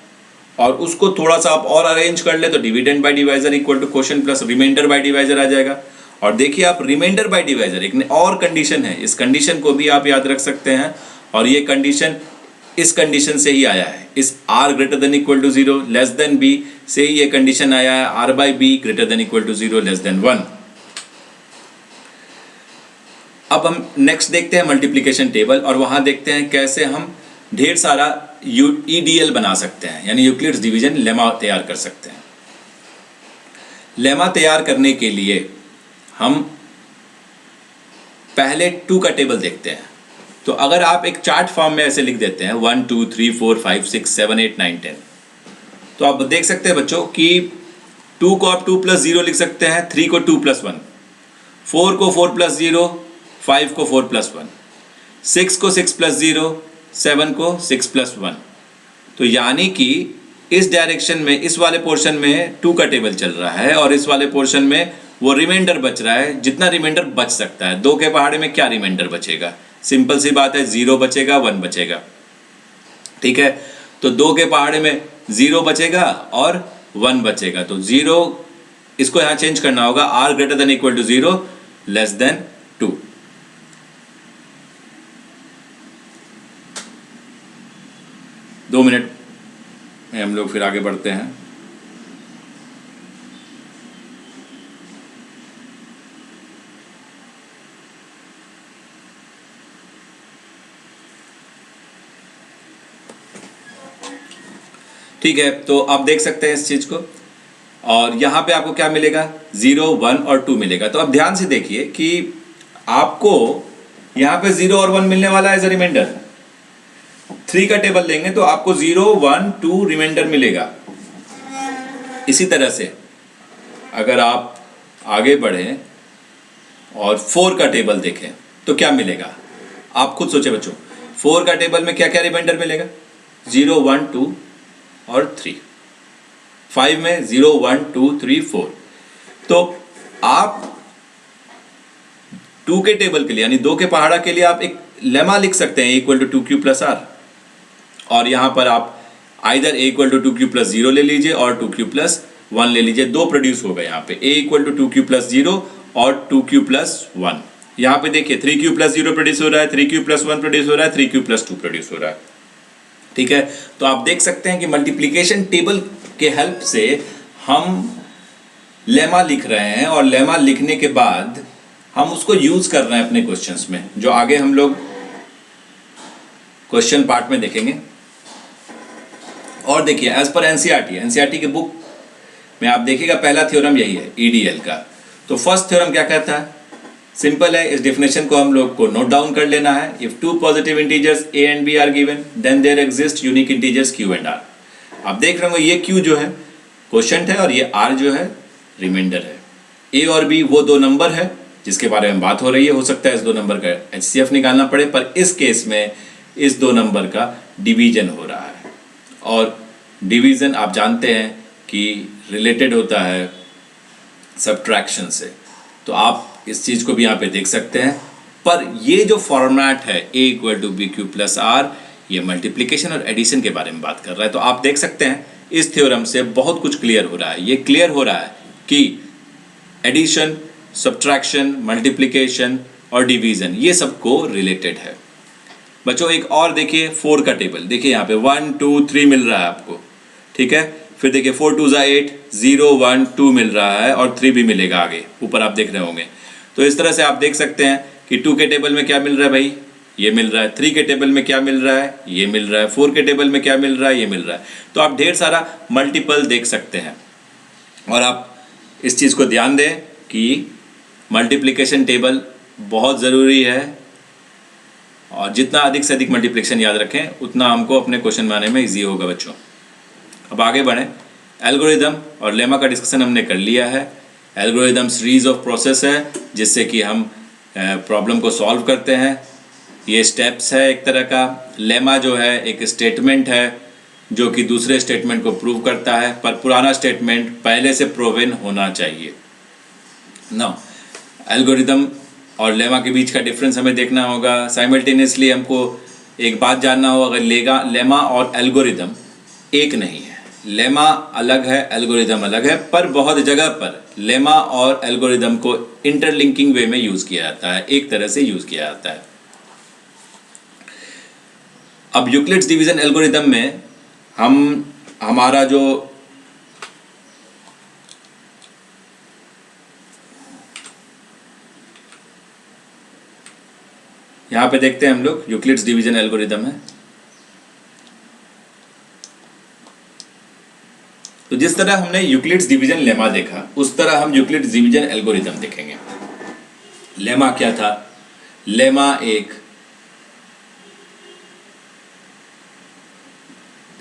और उसको थोड़ा सा आप और अरेंज कर ले तो dividend by divisor equal to quotient plus remainder by divisor आ जाएगा। और देखिए आप, रिमाइंडर बाय डिवाइजर एक और कंडीशन है, इस कंडीशन को भी आप याद रख सकते हैं, और ये कंडीशन इस कंडीशन से ही आया है, इस r greater than equal to 0 less than b से ही ये कंडीशन आया है, r by B greater than equal to 0 less than 1। अब हम नेक्स्ट देखते हैं मल्टीप्लिकेशन टेबल, और वहां देखते हैं कैसे हम ढेर सारा EDL बना सकते हैं, यानी यूक्लिड्स डिवीजन लेमा तैयार कर सकते हैं। लेमा तैयार करने के लिए हम पहले 2 का टेबल देखते हैं। तो अगर आप एक चार्ट फॉर्म में ऐसे लिख देते हैं 1 2 3 4 5 6 7 8 9 10, तो आप देख सकते हैं बच्चों कि 2 को आप 2 प्लस 0 लिख सकते हैं, 3 को 2 प्लस 1, 4 को 4 प्लस 0, 5 को 4 प्लस 1, 6 को 6 प्लस 0, 7 को 6 प्लस 1। तो यानी कि इस डायरेक्शन में, इस वाले पोर्शन में 2 का टेबल चल रहा है, और इस वाले पोर्शन में वो रिमाइंडर बच रहा है, जितना रिमाइंडर बच सकता है। 2 के पहाड़े में क्या रिमाइंडर बचेगा, सिंपल सी बात है, 0 बचेगा, 1 बचेगा, ठीक है। तो 2 के पहाड़े में 0 बचेगा और 1 बचेगा, तो 0 इसको यहाँ चेंज करना होगा, r greater than equal to 0 less than 2। दो मिनट में हम लोग फिर आगे बढ़ते हैं। ठीक है, तो आप देख सकते हैं इस चीज को, और यहाँ पे आपको क्या मिलेगा, 0, 1 और 2 मिलेगा। तो अब ध्यान से देखिए कि आपको यहाँ पे 0 और 1 मिलने वाला है एज अ रिमाइंडर। 3 का टेबल लेंगे तो आपको 0, 1, 2 रिमाइंडर मिलेगा। इसी तरह से अगर आप आगे बढ़ें और 4 का टेबल देखें तो क्या मिलेगा, आप खुद सोचे बच्चों। 4 का टेबल में क्या क्या रिमाइंडर मिलेगा, 0, 1, 2 और 3। 5 में 0, 1, 2, 3, 4। तो आप 2 के टेबल के लिए यानी 2 के पहाड़ा के लिए आप एक लेमा लिख सकते हैं, equal to 2q plus are, और यहां पर आप either a equal to 2q plus 0 ले लीजिए और 2q प्लस 1 ले लीजिए। दो प्रोड्यूस हो गए यहाँ पे, a equal to 2q plus 0 और 2q प्लस 1। यहाँ पे देखिए 3q प्लस 0 प्रोड्यूस हो रहा है, 3q प्लस 1 प्रोड्यूस हो रहा है, 3q प्लस 2 प्रोड्यूस हो रहा है। ठीक है, तो आप देख सकते हैं कि मल्टीप्लिकेशन टेबल के हेल्प से हम लेमा लिख रहे हैं, और लेमा लिखने के बाद हम उसको यूज कर रहे हैं अपने क्वेश्चंस में, जो आगे हम लोग क्वेश्चन पार्ट में देखेंगे। और देखिए एज पर एनसीईआरटी की बुक में आप देखिएगा पहला थ्योरम यही है ईडीएल का। तो फर्स्ट थ्योरम क्या कहता है, सिंपल है, इस डेफिनेशन को हम लोग को नोट डाउन कर लेना है। If two positive integers a and b are given then there exist unique integers q and r। आप देख रहे हो ये q जो है क्वोशंट है और ये r जो है रिमाइंडर है। a और b वो दो नंबर है जिसके बारे में बात हो रही है। हो सकता है इस दो नंबर का HCF निकालना पड़े, पर इस केस में इस दो नंबर का डिवीजन हो रहा है, और डिवीजन आप जानते हैं कि रिलेटेड होता है सब्ट्रैक्शन से। तो आप इस चीज को भी यहाँ पे देख सकते हैं, पर ये जो फॉर्मेट है a equal to B Q plus R, ये मल्टीप्लिकेशन और एडिशन के बारे में बात कर रहा है। तो आप देख सकते हैं इस थ्योरम से बहुत कुछ क्लियर हो रहा है। ये क्लियर हो रहा है कि एडिशन, सब्ट्रैक्शन, मल्टीप्लिकेशन और डिवीजन ये सबको रिलेटेड है। बच्चों एक और देखिए 4 का टेबल, देखिए यहाँ पे 1, 2, 3 मिल रहा है आपको, ठीक है। फिर देखिए 4 2 8, 0, 1, 2 मिल रहा है और 3 भी मिलेगा आगे, ऊपर आप देख रहे होंगे। तो इस तरह से आप देख सकते हैं कि 2 के टेबल में क्या मिल रहा है भाई, ये मिल रहा है। 3 के टेबल में क्या मिल रहा है, ये मिल रहा है। 4 के टेबल में क्या मिल रहा है, ये मिल रहा है। तो आप ढेर सारा मल्टीपल देख सकते हैं, और आप इस चीज़ को ध्यान दें कि मल्टीप्लिकेशन टेबल बहुत ज़रूरी है, और जितना अधिक से अधिक मल्टीप्लिकेशन याद रखें उतना हमको अपने क्वेश्चन बनाने में ईजी होगा बच्चों। अब आगे बढ़ें। एल्गोरिदम और लेमा का डिस्कशन हमने कर लिया है। एल्गोरिदम सीरीज ऑफ प्रोसेस है जिससे कि हम प्रॉब्लम को सॉल्व करते हैं। ये स्टेप्स है एक तरह का। लेमा जो है एक स्टेटमेंट है जो कि दूसरे स्टेटमेंट को प्रूव करता है, पर पुराना स्टेटमेंट पहले से प्रूवन होना चाहिए। ना एल्गोरिदम और लेमा के बीच का डिफरेंस हमें देखना होगा। साइमल्टेनियसली हमको एक बात जानना होगा, लेमा और एल्गोरिदम एक नहीं है। लेमा अलग है, एल्गोरिदम अलग है, पर बहुत जगह पर लेमा और एल्गोरिदम को इंटरलिंकिंग वे में यूज़ किया जाता है, एक तरह से यूज़ किया जाता है। अब यूक्लिड्स डिवीजन एल्गोरिदम में हमारा जो यहाँ पे देखते हैं हम लोग यूक्लिड्स डिवीजन एल्गोरिदम है। तो जिस तरह हमने यूक्लिड्स डिवीजन लेमा देखा, उस तरह हम यूक्लिड्स डिवीजन एल्गोरिदम देखेंगे। लेमा क्या था? लेमा एक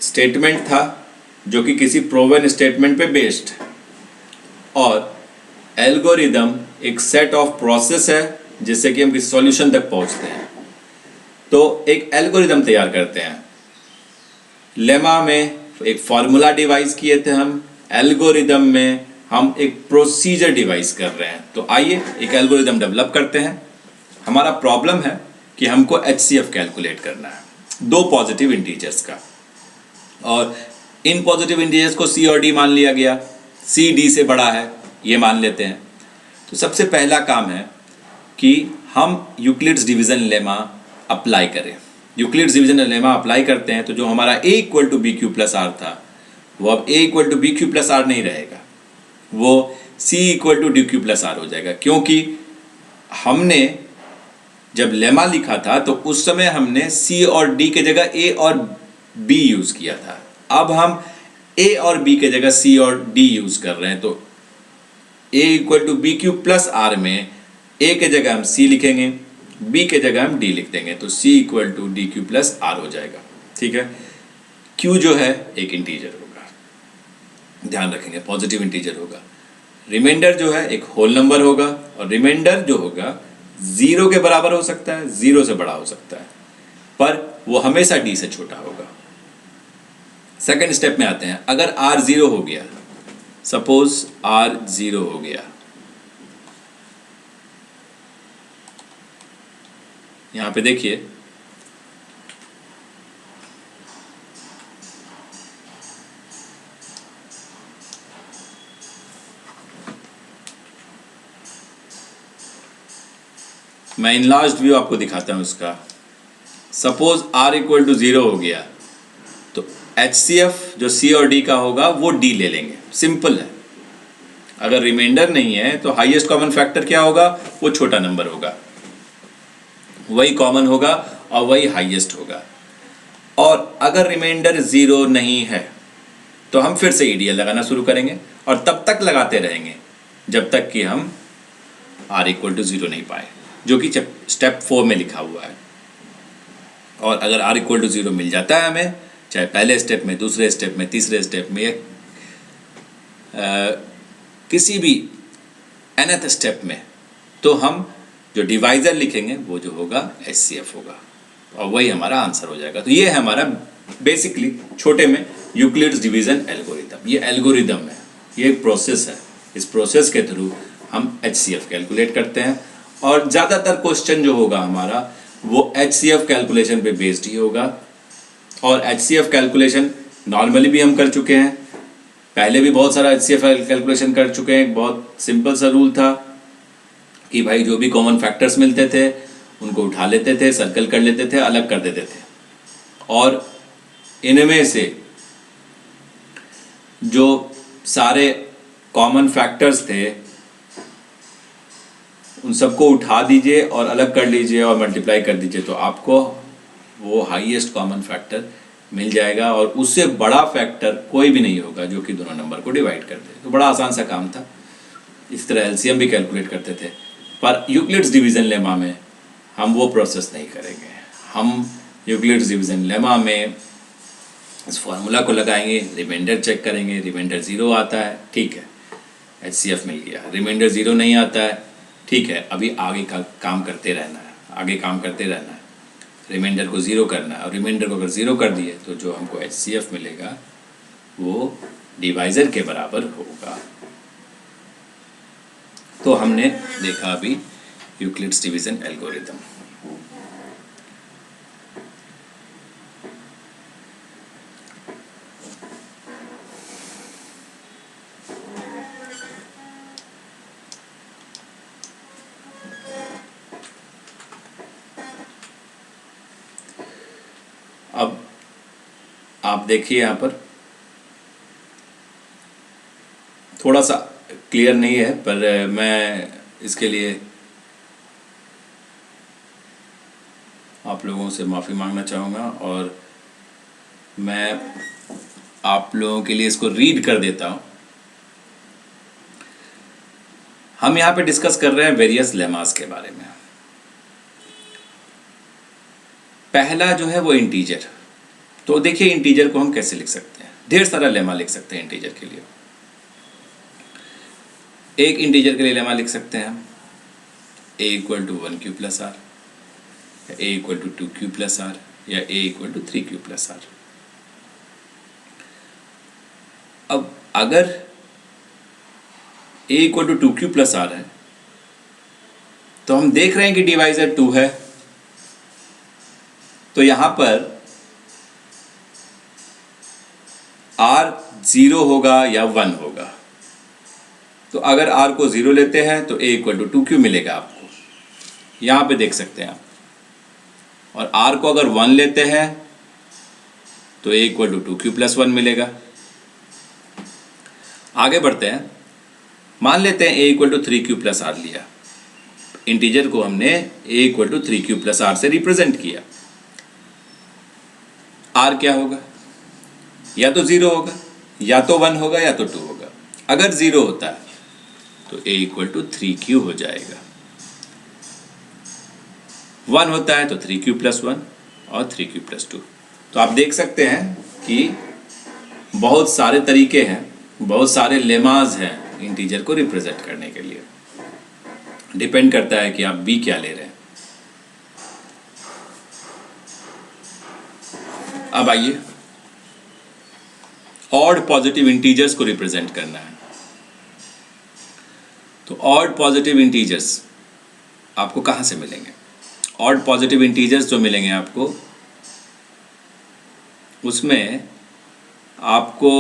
स्टेटमेंट था जो कि किसी प्रूवन स्टेटमेंट पे बेस्ड, और एल्गोरिदम एक सेट ऑफ प्रोसेस है जिससे कि हम किसी सॉल्यूशन तक पहुंचते हैं। तो एक एल्गोरिदम तैयार करते हैं। लेमा में एक फॉर्मूला डिवाइस किए थे हम, एल्गोरिदम में हम एक प्रोसीजर डिवाइस कर रहे हैं। तो आइए एक एल्गोरिदम डेवलप करते हैं। हमारा प्रॉब्लम है कि हमको HCF कैलकुलेट करना है दो पॉजिटिव इंटीजर्स का, और इन पॉजिटिव इंटीजर्स को C और D मान लिया गया। C D से बड़ा है, ये मान लेते हैं। तो सबसे पहला काम है कि हम यूक्लिड्स डिवीज़न लेमा अप्लाई करें। यूक्लिड्स डिवीज़न लेमा अप्लाई करते हैं तो जो हमारा a equal to B Q plus R था वो अब a equal to B Q plus R नहीं रहेगा, वो c equal to D Q plus R हो जाएगा। क्योंकि हमने जब लेमा लिखा था तो उस समय हमने c और d के जगह a और b यूज़ किया था। अब हम a और b के जगह c और d यूज़ कर रहे हैं तो a equal to B Q plus are में a के जगह हम c लिखेंगे, b के जगह हम d लिख देंगे तो c equal to D Q plus R हो जाएगा। ठीक है, q जो है एक इंटीजर होगा, ध्यान रखेंगे पॉजिटिव इंटीजर होगा। रिमाइंडर जो है एक होल नंबर होगा और रिमाइंडर जो होगा 0 के बराबर हो सकता है, 0 से बड़ा हो सकता है, पर वो हमेशा d से छोटा होगा। सेकंड स्टेप में आते हैं। अगर r 0 हो गया, सपोज r 0 हो गया, यहां पे देखिए मैं इनलार्ज्ड व्यू आपको दिखाता हूं इसका। सपोज r इक्वल टू 0 हो गया तो HCF जो c और d का होगा वो d ले लेंगे, सिंपल है। अगर रिमाइंडर नहीं है तो हाईएस्ट कॉमन फैक्टर क्या होगा, वो छोटा नंबर होगा, वही कॉमन होगा और वही हाईएस्ट होगा। और अगर रिमाइंडर 0 नहीं है तो हम फिर से EDL लगाना शुरू करेंगे और तब तक लगाते रहेंगे जब तक कि हम r इक्वल टू 0 नहीं पाए, जो कि स्टेप 4 में लिखा हुआ है। और अगर r इक्वल टू 0 मिल जाता है हमें, चाहे पहले स्टेप में, दूसरे स्टेप में, तीसरे स्टेप में, किसी भी nth स्टेप में, तो हम जो डिवाइज़र लिखेंगे वो जो होगा HCF होगा और वही हमारा आंसर हो जाएगा। तो ये है हमारा बेसिकली छोटे में यूक्लिड्स डिवीज़न एल्गोरिदम। ये एल्गोरिदम है, ये एक प्रोसेस है। इस प्रोसेस के थ्रू हम HCF कैलकुलेट करते हैं और ज़्यादातर क्वेश्चन जो होगा हमारा वो HCF कैलकुलेशन पे बेस्ड ही होगा। और HCF कैलकुलेशन नॉर्मली भी हम कर चुके हैं, पहले भी बहुत सारा HCF कैलकुलेशन कर चुके हैं। एक बहुत सिंपल सा रूल था कि भाई जो भी कॉमन फैक्टर्स मिलते थे उनको उठा लेते थे, सर्कल कर लेते थे, अलग कर देते थे और इनमें से जो सारे कॉमन फैक्टर्स थे उन सबको उठा दीजिए और अलग कर लीजिए और मल्टीप्लाई कर दीजिए तो आपको वो हाईएस्ट कॉमन फैक्टर मिल जाएगा और उससे बड़ा फैक्टर कोई भी नहीं होगा जो कि दोनों नंबर को डिवाइड कर दे। तो बड़ा आसान सा काम था। इस तरह LCM भी कैलकुलेट करते थे, पर यूक्लिड्स डिवीज़न लेमा में हम वो प्रोसेस नहीं करेंगे। हम यूक्लिड्स डिवीज़न लेमा में इस फार्मूला को लगाएंगे, रिमाइंडर चेक करेंगे, रिमाइंडर 0 आता है, ठीक है, HCF मिल गया। रिमाइंडर 0 नहीं आता है, ठीक है, अभी आगे का काम करते रहना है, आगे काम करते रहना है, रिमाइंडर को 0 करना है और रिमाइंडर को अगर 0 कर दिए तो जो हमको HCF मिलेगा वो डिवाइज़र के बराबर होगा। तो हमने देखा अभी यूक्लिड्स डिवीज़न एल्गोरिदम। अब आप देखिए यहाँ पर थोड़ा सा क्लियर नहीं है, पर मैं इसके लिए आप लोगों से माफ़ी मांगना चाहूँगा और मैं आप लोगों के लिए इसको रीड कर देता हूँ। हम यहाँ पे डिस्कस कर रहे हैं वेरियस लेमास के बारे में। पहला जो है वो इंटीजर। तो देखिए इंटीजर को हम कैसे लिख सकते हैं। ढेर सारा लेमा लिख सकते हैं इंटीजर के लिए। एक इंटीजर के लिए लेमा लिख सकते हैं हम a equal to 1q plus R, या a equal to 2q plus R, या a equal to 3q plus R. अब अगर a equal to 2q plus R है तो हम देख रहे हैं कि डिवाइजर 2 है, तो यहां पर r 0 होगा या 1 होगा। तो अगर r को 0 लेते हैं तो a इक्वल टू 2q मिलेगा आपको, यहाँ पे देख सकते हैं आप। और r को अगर 1 लेते हैं तो a equal to 2q plus 1 मिलेगा। आगे बढ़ते हैं, मान लेते हैं a equal to 3q plus r लिया, इंटीजर को हमने a equal to 3q plus r से रिप्रेजेंट किया। r क्या होगा, या तो 0 होगा, या तो 1 होगा, या तो 2 होगा। अगर 0 होता है तो a इक्वल टू 3q हो जाएगा, 1 होता है तो 3q प्लस 1 और 3q प्लस 2। तो आप देख सकते हैं कि बहुत सारे तरीके हैं, बहुत सारे लेमाज हैं इंटीजर को रिप्रेजेंट करने के लिए। डिपेंड करता है कि आप b क्या ले रहे हैं। अब आइए, ऑड पॉजिटिव इंटीजर्स को रिप्रेजेंट करना है। तो ऑड पॉजिटिव इंटीजर्स आपको कहाँ से मिलेंगे? ऑड पॉजिटिव इंटीजर्स जो मिलेंगे आपको, उसमें आपको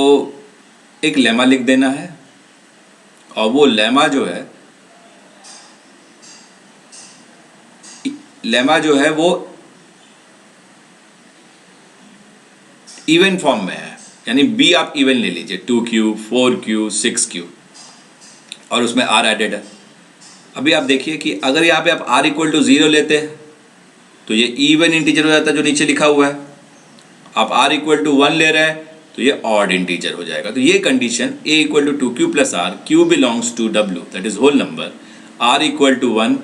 एक लेमा लिख देना है, और वो लेमा जो है वो इवन फॉर्म में है, यानी b आप इवन ले लीजिए, 2q, 4q, 6q, और उसमें r एडेड है। अभी आप देखिए कि अगर यहाँ पे आप r इक्वल टू 0 लेते हैं तो ये इवन इंटीजर हो जाता है जो नीचे लिखा हुआ है। आप r इक्वल टू 1 ले रहे हैं तो ये ऑड इंटीजर हो जाएगा। तो ये condition a equal to 2q plus r, q belongs to w, that is whole number, r equal to 1,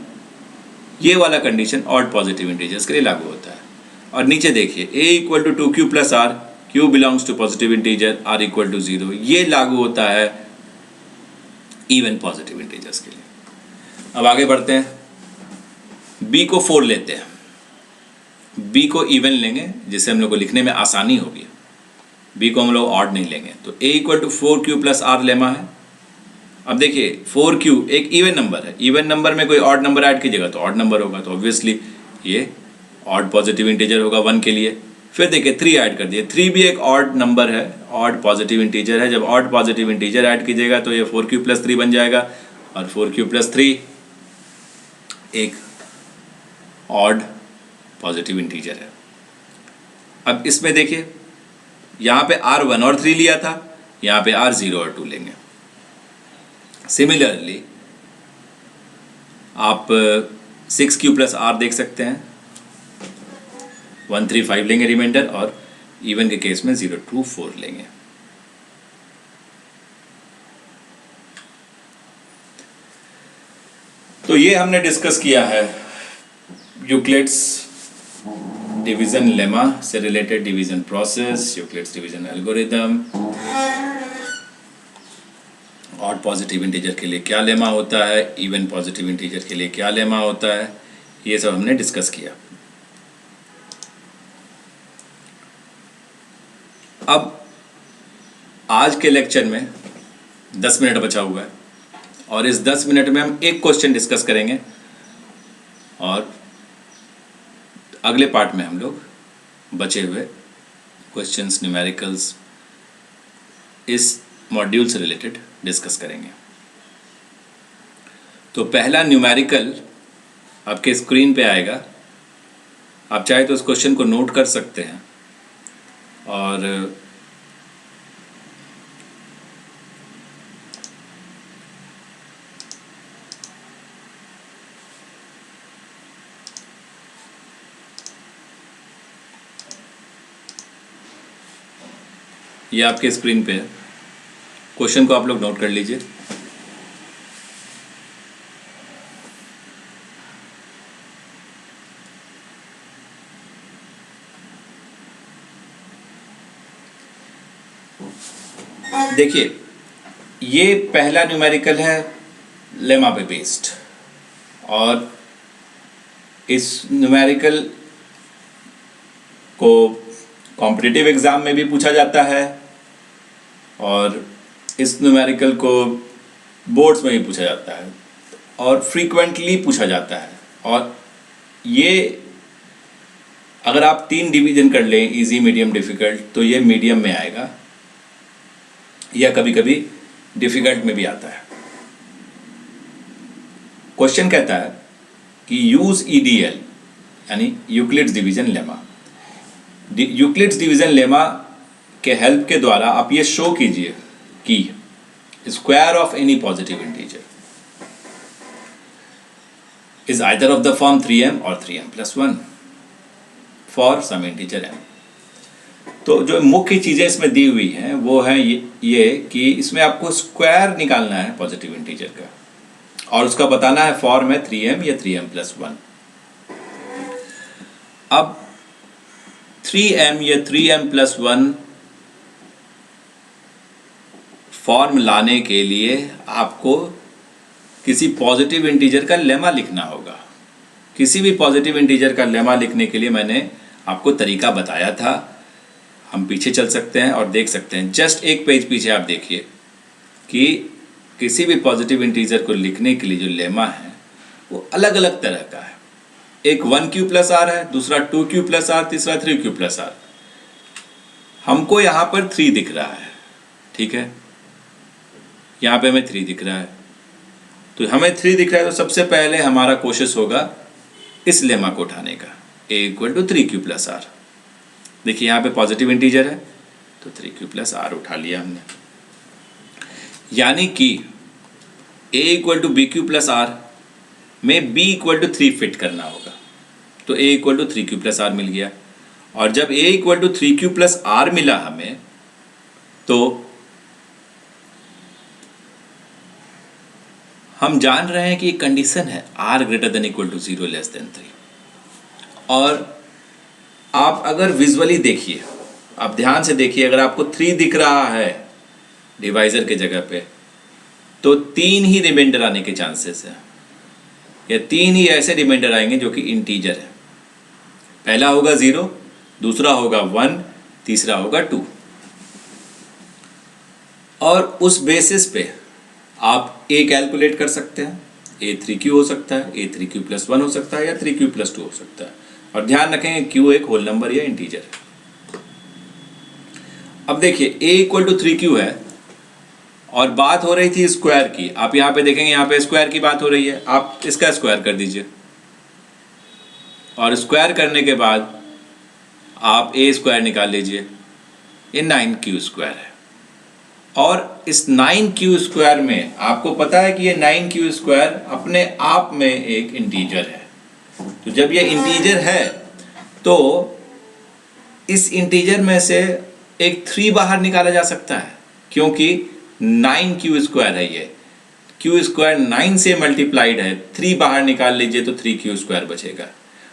ये वाला कंडीशन ऑड पॉजिटिव इंटीजर्स के लिए लागू होता है। और नीचे देखिए, a equal to 2q plus r, q belongs to positive integer, r equal to 0, ये लागू होता है इवन पॉजिटिव इंटीजर्स के लिए। अब आगे बढ़ते हैं, b को 4 लेते हैं, b को इवन लेंगे जिससे हम लोग को लिखने में आसानी होगी, b को हम लोग ऑड नहीं लेंगे। तो a equal to 4q plus r lemma है। अब देखिए 4q एक इवन नंबर है, इवन नंबर में कोई ऑड नंबर ऐड कीजिएगा तो ऑड नंबर होगा, तो ऑब्वियसली ये ऑड पॉजिटिव इंटीजर होगा 1 के लिए। फिर देखिए 3 ऐड कर दिए, 3 भी एक ऑड नंबर है, ऑड पॉजिटिव इंटीजर है। जब ऑड पॉजिटिव इंटीजर ऐड कीजिएगा तो ये 4q प्लस 3 बन जाएगा, और 4q प्लस 3 एक ऑड पॉजिटिव इंटीजर है। अब इसमें देखिए, यहाँ पे r 1 और 3 लिया था, यहाँ पे r 0 और 2 लेंगे। सिमिलरली आप 6q प्लस r देख सकते हैं, 1 3 5 लेंगे रिमाइंडर, और इवन के केस में 0 2 4 लेंगे। तो ये हमने डिस्कस किया है यूक्लिड्स डिवीजन लेमा से related division process, Euclid's division algorithm, odd positive integer के लिए क्या लेमा होता है, इवन पॉजिटिव इंटीजर के लिए क्या लेमा होता है, ये सब हमने डिस्कस किया। अब आज के लेक्चर में 10 मिनट बचा हुआ है, और इस 10 मिनट में हम एक क्वेश्चन डिस्कस करेंगे, और अगले पार्ट में हम लोग बचे हुए क्वेश्चंस, न्यूमेरिकल्स इस मॉड्यूल से रिलेटेड डिस्कस करेंगे। तो पहला न्यूमेरिकल आपके स्क्रीन पे आएगा, आप चाहे तो उस क्वेश्चन को नोट कर सकते हैं, और ये आपके स्क्रीन पे है, क्वेश्चन को आप लोग नोट कर लीजिए। देखिए, ये पहला न्यूमेरिकल है लेमा पे बेस्ड, और इस न्यूमेरिकल को कॉम्पिटिटिव एग्ज़ाम में भी पूछा जाता है, और इस न्यूमेरिकल को बोर्ड्स में भी पूछा जाता है, और फ्रीक्वेंटली पूछा जाता है। और ये अगर आप 3 डिवीज़न कर लें, इजी, मीडियम, डिफ़िकल्ट, तो ये मीडियम में आएगा, या कभी कभी डिफ़िकल्ट में भी आता है। क्वेश्चन कहता है कि यूज ईडीएल यानी Euclid's division lemma. Euclid's division lemma के हेल्प के द्वारा आप ये शो कीजिए कि square of any positive integer is either of the form 3m or 3m plus 1 for some integer m। तो जो मुख्य चीज़ें इसमें दी हुई हैं वो है ये कि इसमें आपको स्क्वायर निकालना है पॉजिटिव इंटीजर का और उसका बताना है फॉर्म है 3m या 3m plus 1। अब 3m या 3m plus 1 फॉर्म लाने के लिए आपको किसी पॉजिटिव इंटीजर का लेमा लिखना होगा। किसी भी पॉजिटिव इंटीजर का लेमा लिखने के लिए मैंने आपको तरीका बताया था। हम पीछे चल सकते हैं और देख सकते हैं, जस्ट एक पेज पीछे आप देखिए कि किसी भी पॉजिटिव इंटीजर को लिखने के लिए जो लेमा है वो अलग अलग तरह का है। एक 1q प्लस आर है, दूसरा 2q प्लस आर, तीसरा 3q प्लस आर। हमको यहाँ पर 3 दिख रहा है, ठीक है, यहाँ पे हमें 3 दिख रहा है। तो हमें 3 दिख रहा है तो सबसे पहले हमारा कोशिश होगा इस लेमा को उठाने का, a equal to 3q plus R. देखिए यहाँ पे पॉजिटिव इंटीजर है तो 3q प्लस आर उठा लिया हमने, यानी कि a equal to bq plus are में b इक्वल टू 3 फिट करना होगा। तो a equal to 3q plus r मिल गया। और जब a equal to 3q plus r मिला हमें तो हम जान रहे हैं कि एक कंडीशन है r greater than equal to 0 less than 3। और आप अगर विजुअली देखिए, आप ध्यान से देखिए, अगर आपको 3 दिख रहा है डिवाइजर के जगह पे तो 3 ही रिमाइंडर आने के चांसेस हैं, या 3 ही ऐसे रिमाइंडर आएंगे जो कि इंटीजर है। पहला होगा 0, दूसरा होगा 1, तीसरा होगा 2। और उस बेसिस पे आप a कैलकुलेट कर सकते हैं। a 3q हो सकता है, a 3q प्लस 1 हो सकता है, या 3q प्लस 2 हो सकता है। और ध्यान रखें q एक होल नंबर या इंटीजर है। अब देखिए a इक्वल टू 3q है और बात हो रही थी स्क्वायर की। आप यहाँ पे देखेंगे, यहाँ पे स्क्वायर की बात हो रही है, आप इसका स्क्वायर कर दीजिए और स्क्वायर करने के बाद आप a स्क्वायर निकाल लीजिए। ये 9q स्क्वायर है और इस 9q स्क्वायर में आपको पता है कि ये 9q स्क्वायर अपने आप में एक इंटीजर है। तो जब ये इंटीजर है तो इस इंटीजर में से एक 3 बाहर निकाला जा सकता है, क्योंकि 9q स्क्वायर है। ये q स्क्वायर 9 से मल्टीप्लाइड है, 3 बाहर निकाल लीजिए तो 3q स्क्वायर बचेगा।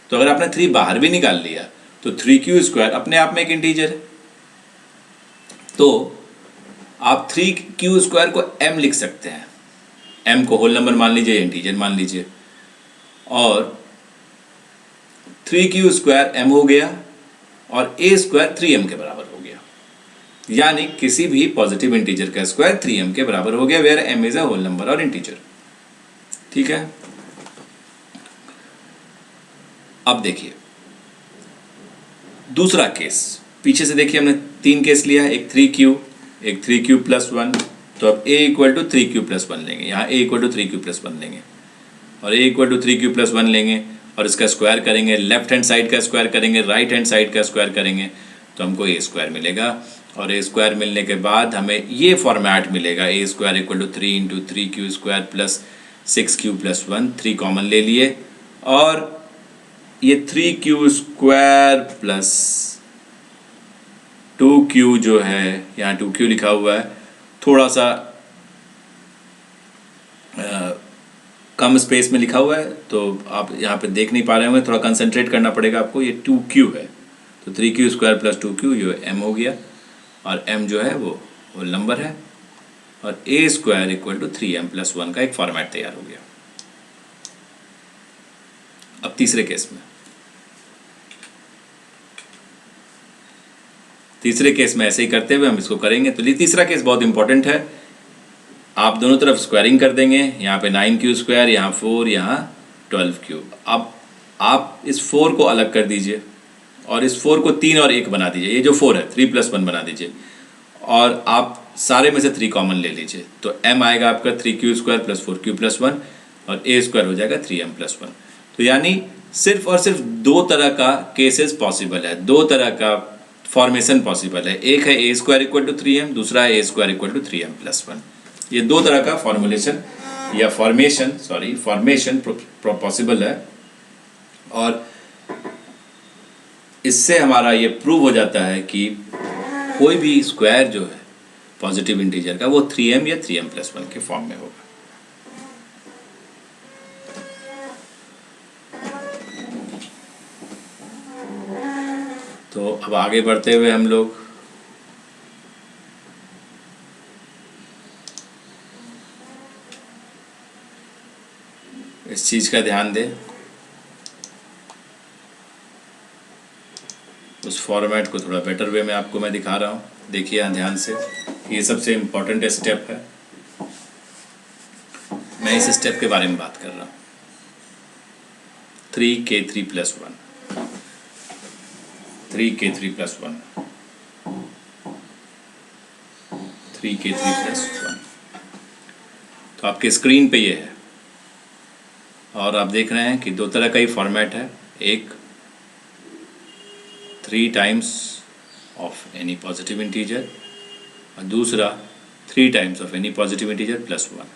तो अगर आपने 3 बाहर भी निकाल लिया तो 3q स्क्वायर अपने आप में एक इंटीजर है। तो आप 3q स्क्वायर को m लिख सकते हैं। m को होल नंबर मान लीजिए, इंटीजर मान लीजिए, और 3q स्क्वायर m हो गया और a स्क्वायर 3m के बराबर हो गया। यानी किसी भी पॉजिटिव इंटीजर का स्क्वायर 3m के बराबर हो गया, where m is a whole number और इंटीजर। ठीक है, अब देखिए दूसरा केस। पीछे से देखिए हमने 3 केस लिया है, एक 3q, एक 3q प्लस 1। तो अब a equal to 3q plus 1 लेंगे, यहाँ a equal to 3q plus 1 लेंगे और a equal to 3q plus 1 लेंगे और इसका स्क्वायर करेंगे, लेफ्ट हैंड साइड का स्क्वायर करेंगे, राइट हैंड साइड का स्क्वायर करेंगे तो हमको a स्क्वायर मिलेगा। और a स्क्वायर मिलने के बाद हमें ये फॉर्मेट मिलेगा, a square equal to 3 into 3q square plus 6q plus 1। 3 common ले लिए और ये 3q स्क्वायर प्लस 2q जो है, यहाँ 2q लिखा हुआ है, थोड़ा सा कम स्पेस में लिखा हुआ है तो आप यहाँ पे देख नहीं पा रहे होंगे, थोड़ा कंसंट्रेट करना पड़ेगा आपको। ये 2q है तो 3q स्क्वायर प्लस 2q ये m हो गया और m जो है वो होल नंबर है और a square equal to 3m plus 1 का एक फॉर्मेट तैयार हो गया। अब तीसरे केस में, तीसरे केस में ऐसे ही करते हुए हम इसको करेंगे। तो तीसरा केस बहुत इंपॉर्टेंट है। आप दोनों तरफ स्क्वायरिंग कर देंगे, यहाँ पे 9q स्क्वायर, यहाँ 4, यहाँ 12q। अब आप इस 4 को अलग कर दीजिए और इस 4 को 3 और 1 बना दीजिए। ये जो 4 है 3 प्लस 1 बना दीजिए और आप सारे में से 3 कॉमन ले लीजिए। तो m आएगा आपका 3q square plus 4q plus 1 और ए स्क्वायर हो जाएगा 3m+1। तो यानी सिर्फ और सिर्फ दो तरह का केसेस पॉसिबल है, दो तरह का फॉर्मेशन पॉसिबल है। एक है ए स्क्वायर इक्वल टू 3m, दूसरा है ए स्क्वायर इक्वल टू 3m+1। ये दो तरह का फॉर्मुलेशन या फॉर्मेशन पॉसिबल है। और इससे हमारा ये प्रूव हो जाता है कि कोई भी स्क्वायर जो है पॉजिटिव इंटीजर का वो 3m या 3m+1 के फॉर्म में होगा। तो अब आगे बढ़ते हुए हम लोग इस चीज़ का ध्यान दें, उस फॉर्मेट को थोड़ा बेटर वे में आपको मैं दिखा रहा हूँ। देखिए यहाँ ध्यान से, ये सबसे इम्पोर्टेंट स्टेप है। मैं इस स्टेप के बारे में बात कर रहा हूँ। 3k3+1, 3k3+1, 3k3+1। तो आपके स्क्रीन पे ये है और आप देख रहे हैं कि दो तरह का ही फॉर्मेट है। एक 3 times of any positive integer और दूसरा 3 times of any positive integer +1।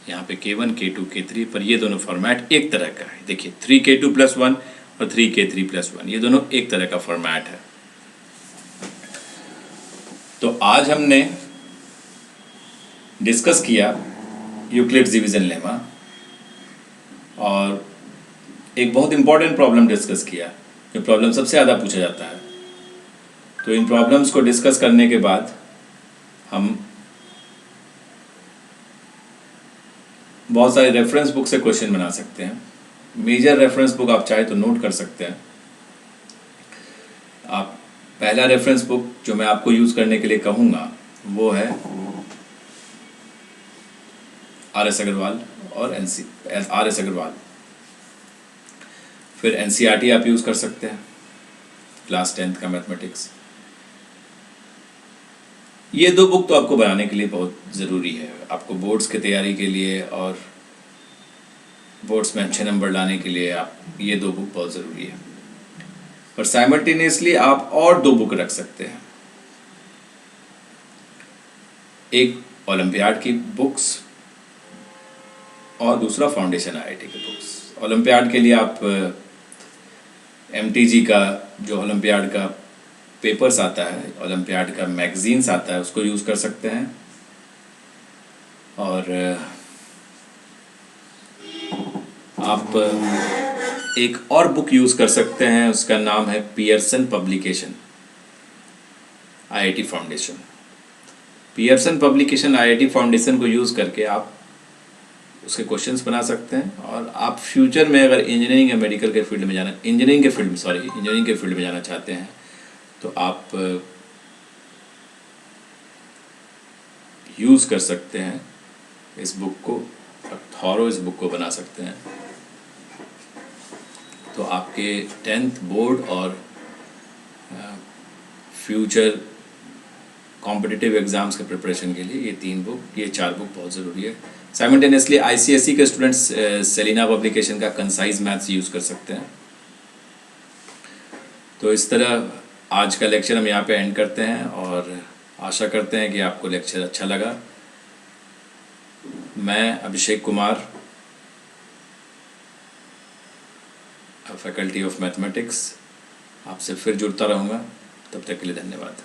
यहाँ पे k1, k2, k3 पर ये दोनों फॉर्मेट एक तरह का है। देखिए 3k2+1 और 3k3+1 ये दोनों एक तरह का फॉर्मेट है। तो आज हमने डिस्कस किया यूक्लिड्स डिवीजन लेमा और एक बहुत इंपॉर्टेंट प्रॉब्लम डिस्कस किया, जो प्रॉब्लम सबसे ज़्यादा पूछा जाता है। तो इन प्रॉब्लम्स को डिस्कस करने के बाद हम बहुत सारे रेफरेंस बुक से क्वेश्चन बना सकते हैं। मेजर रेफरेंस बुक आप चाहे तो नोट कर सकते हैं। आप पहला रेफरेंस बुक जो मैं आपको यूज़ करने के लिए कहूँगा वो है RS अग्रवाल और RS अग्रवाल। फिर NCERT आप यूज़ कर सकते हैं, क्लास 10th का मैथमेटिक्स। ये दो बुक तो आपको बनाने के लिए बहुत ज़रूरी है, आपको बोर्ड्स की तैयारी के लिए और बोर्ड्स में अच्छे नंबर लाने के लिए आप ये दो बुक बहुत ज़रूरी है। और साइमल्टेनियसली आप और दो बुक रख सकते हैं, एक ओलंपियाड की बुक्स और दूसरा फाउंडेशन IIT की बुक्स। ओलंपियाड के लिए आप MTG का जो ओलंपियाड का पेपर्स आता है, ओलंपियाड का मैगजीन्स आता है, उसको यूज़ कर सकते हैं। और आप एक और बुक यूज़ कर सकते हैं, उसका नाम है Pearson publication IIT foundation. Pearson publication IIT foundation को यूज़ करके आप उसके क्वेश्चंस बना सकते हैं। और आप फ्यूचर में अगर इंजीनियरिंग या मेडिकल के फील्ड में जाना, इंजीनियरिंग के फील्ड में जाना चाहते हैं तो आप यूज़ कर सकते हैं इस बुक को, थॉरो इस बुक को बना सकते हैं। तो आपके 10th बोर्ड और फ्यूचर कॉम्पिटिटिव एग्ज़ाम्स के प्रिपरेशन के लिए ये 4 बुक बहुत ज़रूरी है। साइमल्टेनियसली ICSE के स्टूडेंट्स सेलिना पब्लिकेशन का कंसाइज मैथ्स यूज़ कर सकते हैं। तो इस तरह आज का लेक्चर हम यहाँ पे एंड करते हैं और आशा करते हैं कि आपको लेक्चर अच्छा लगा। मैं Abhishek Kumar, faculty of mathematics, आपसे फिर जुड़ता रहूँगा। तब तक के लिए धन्यवाद।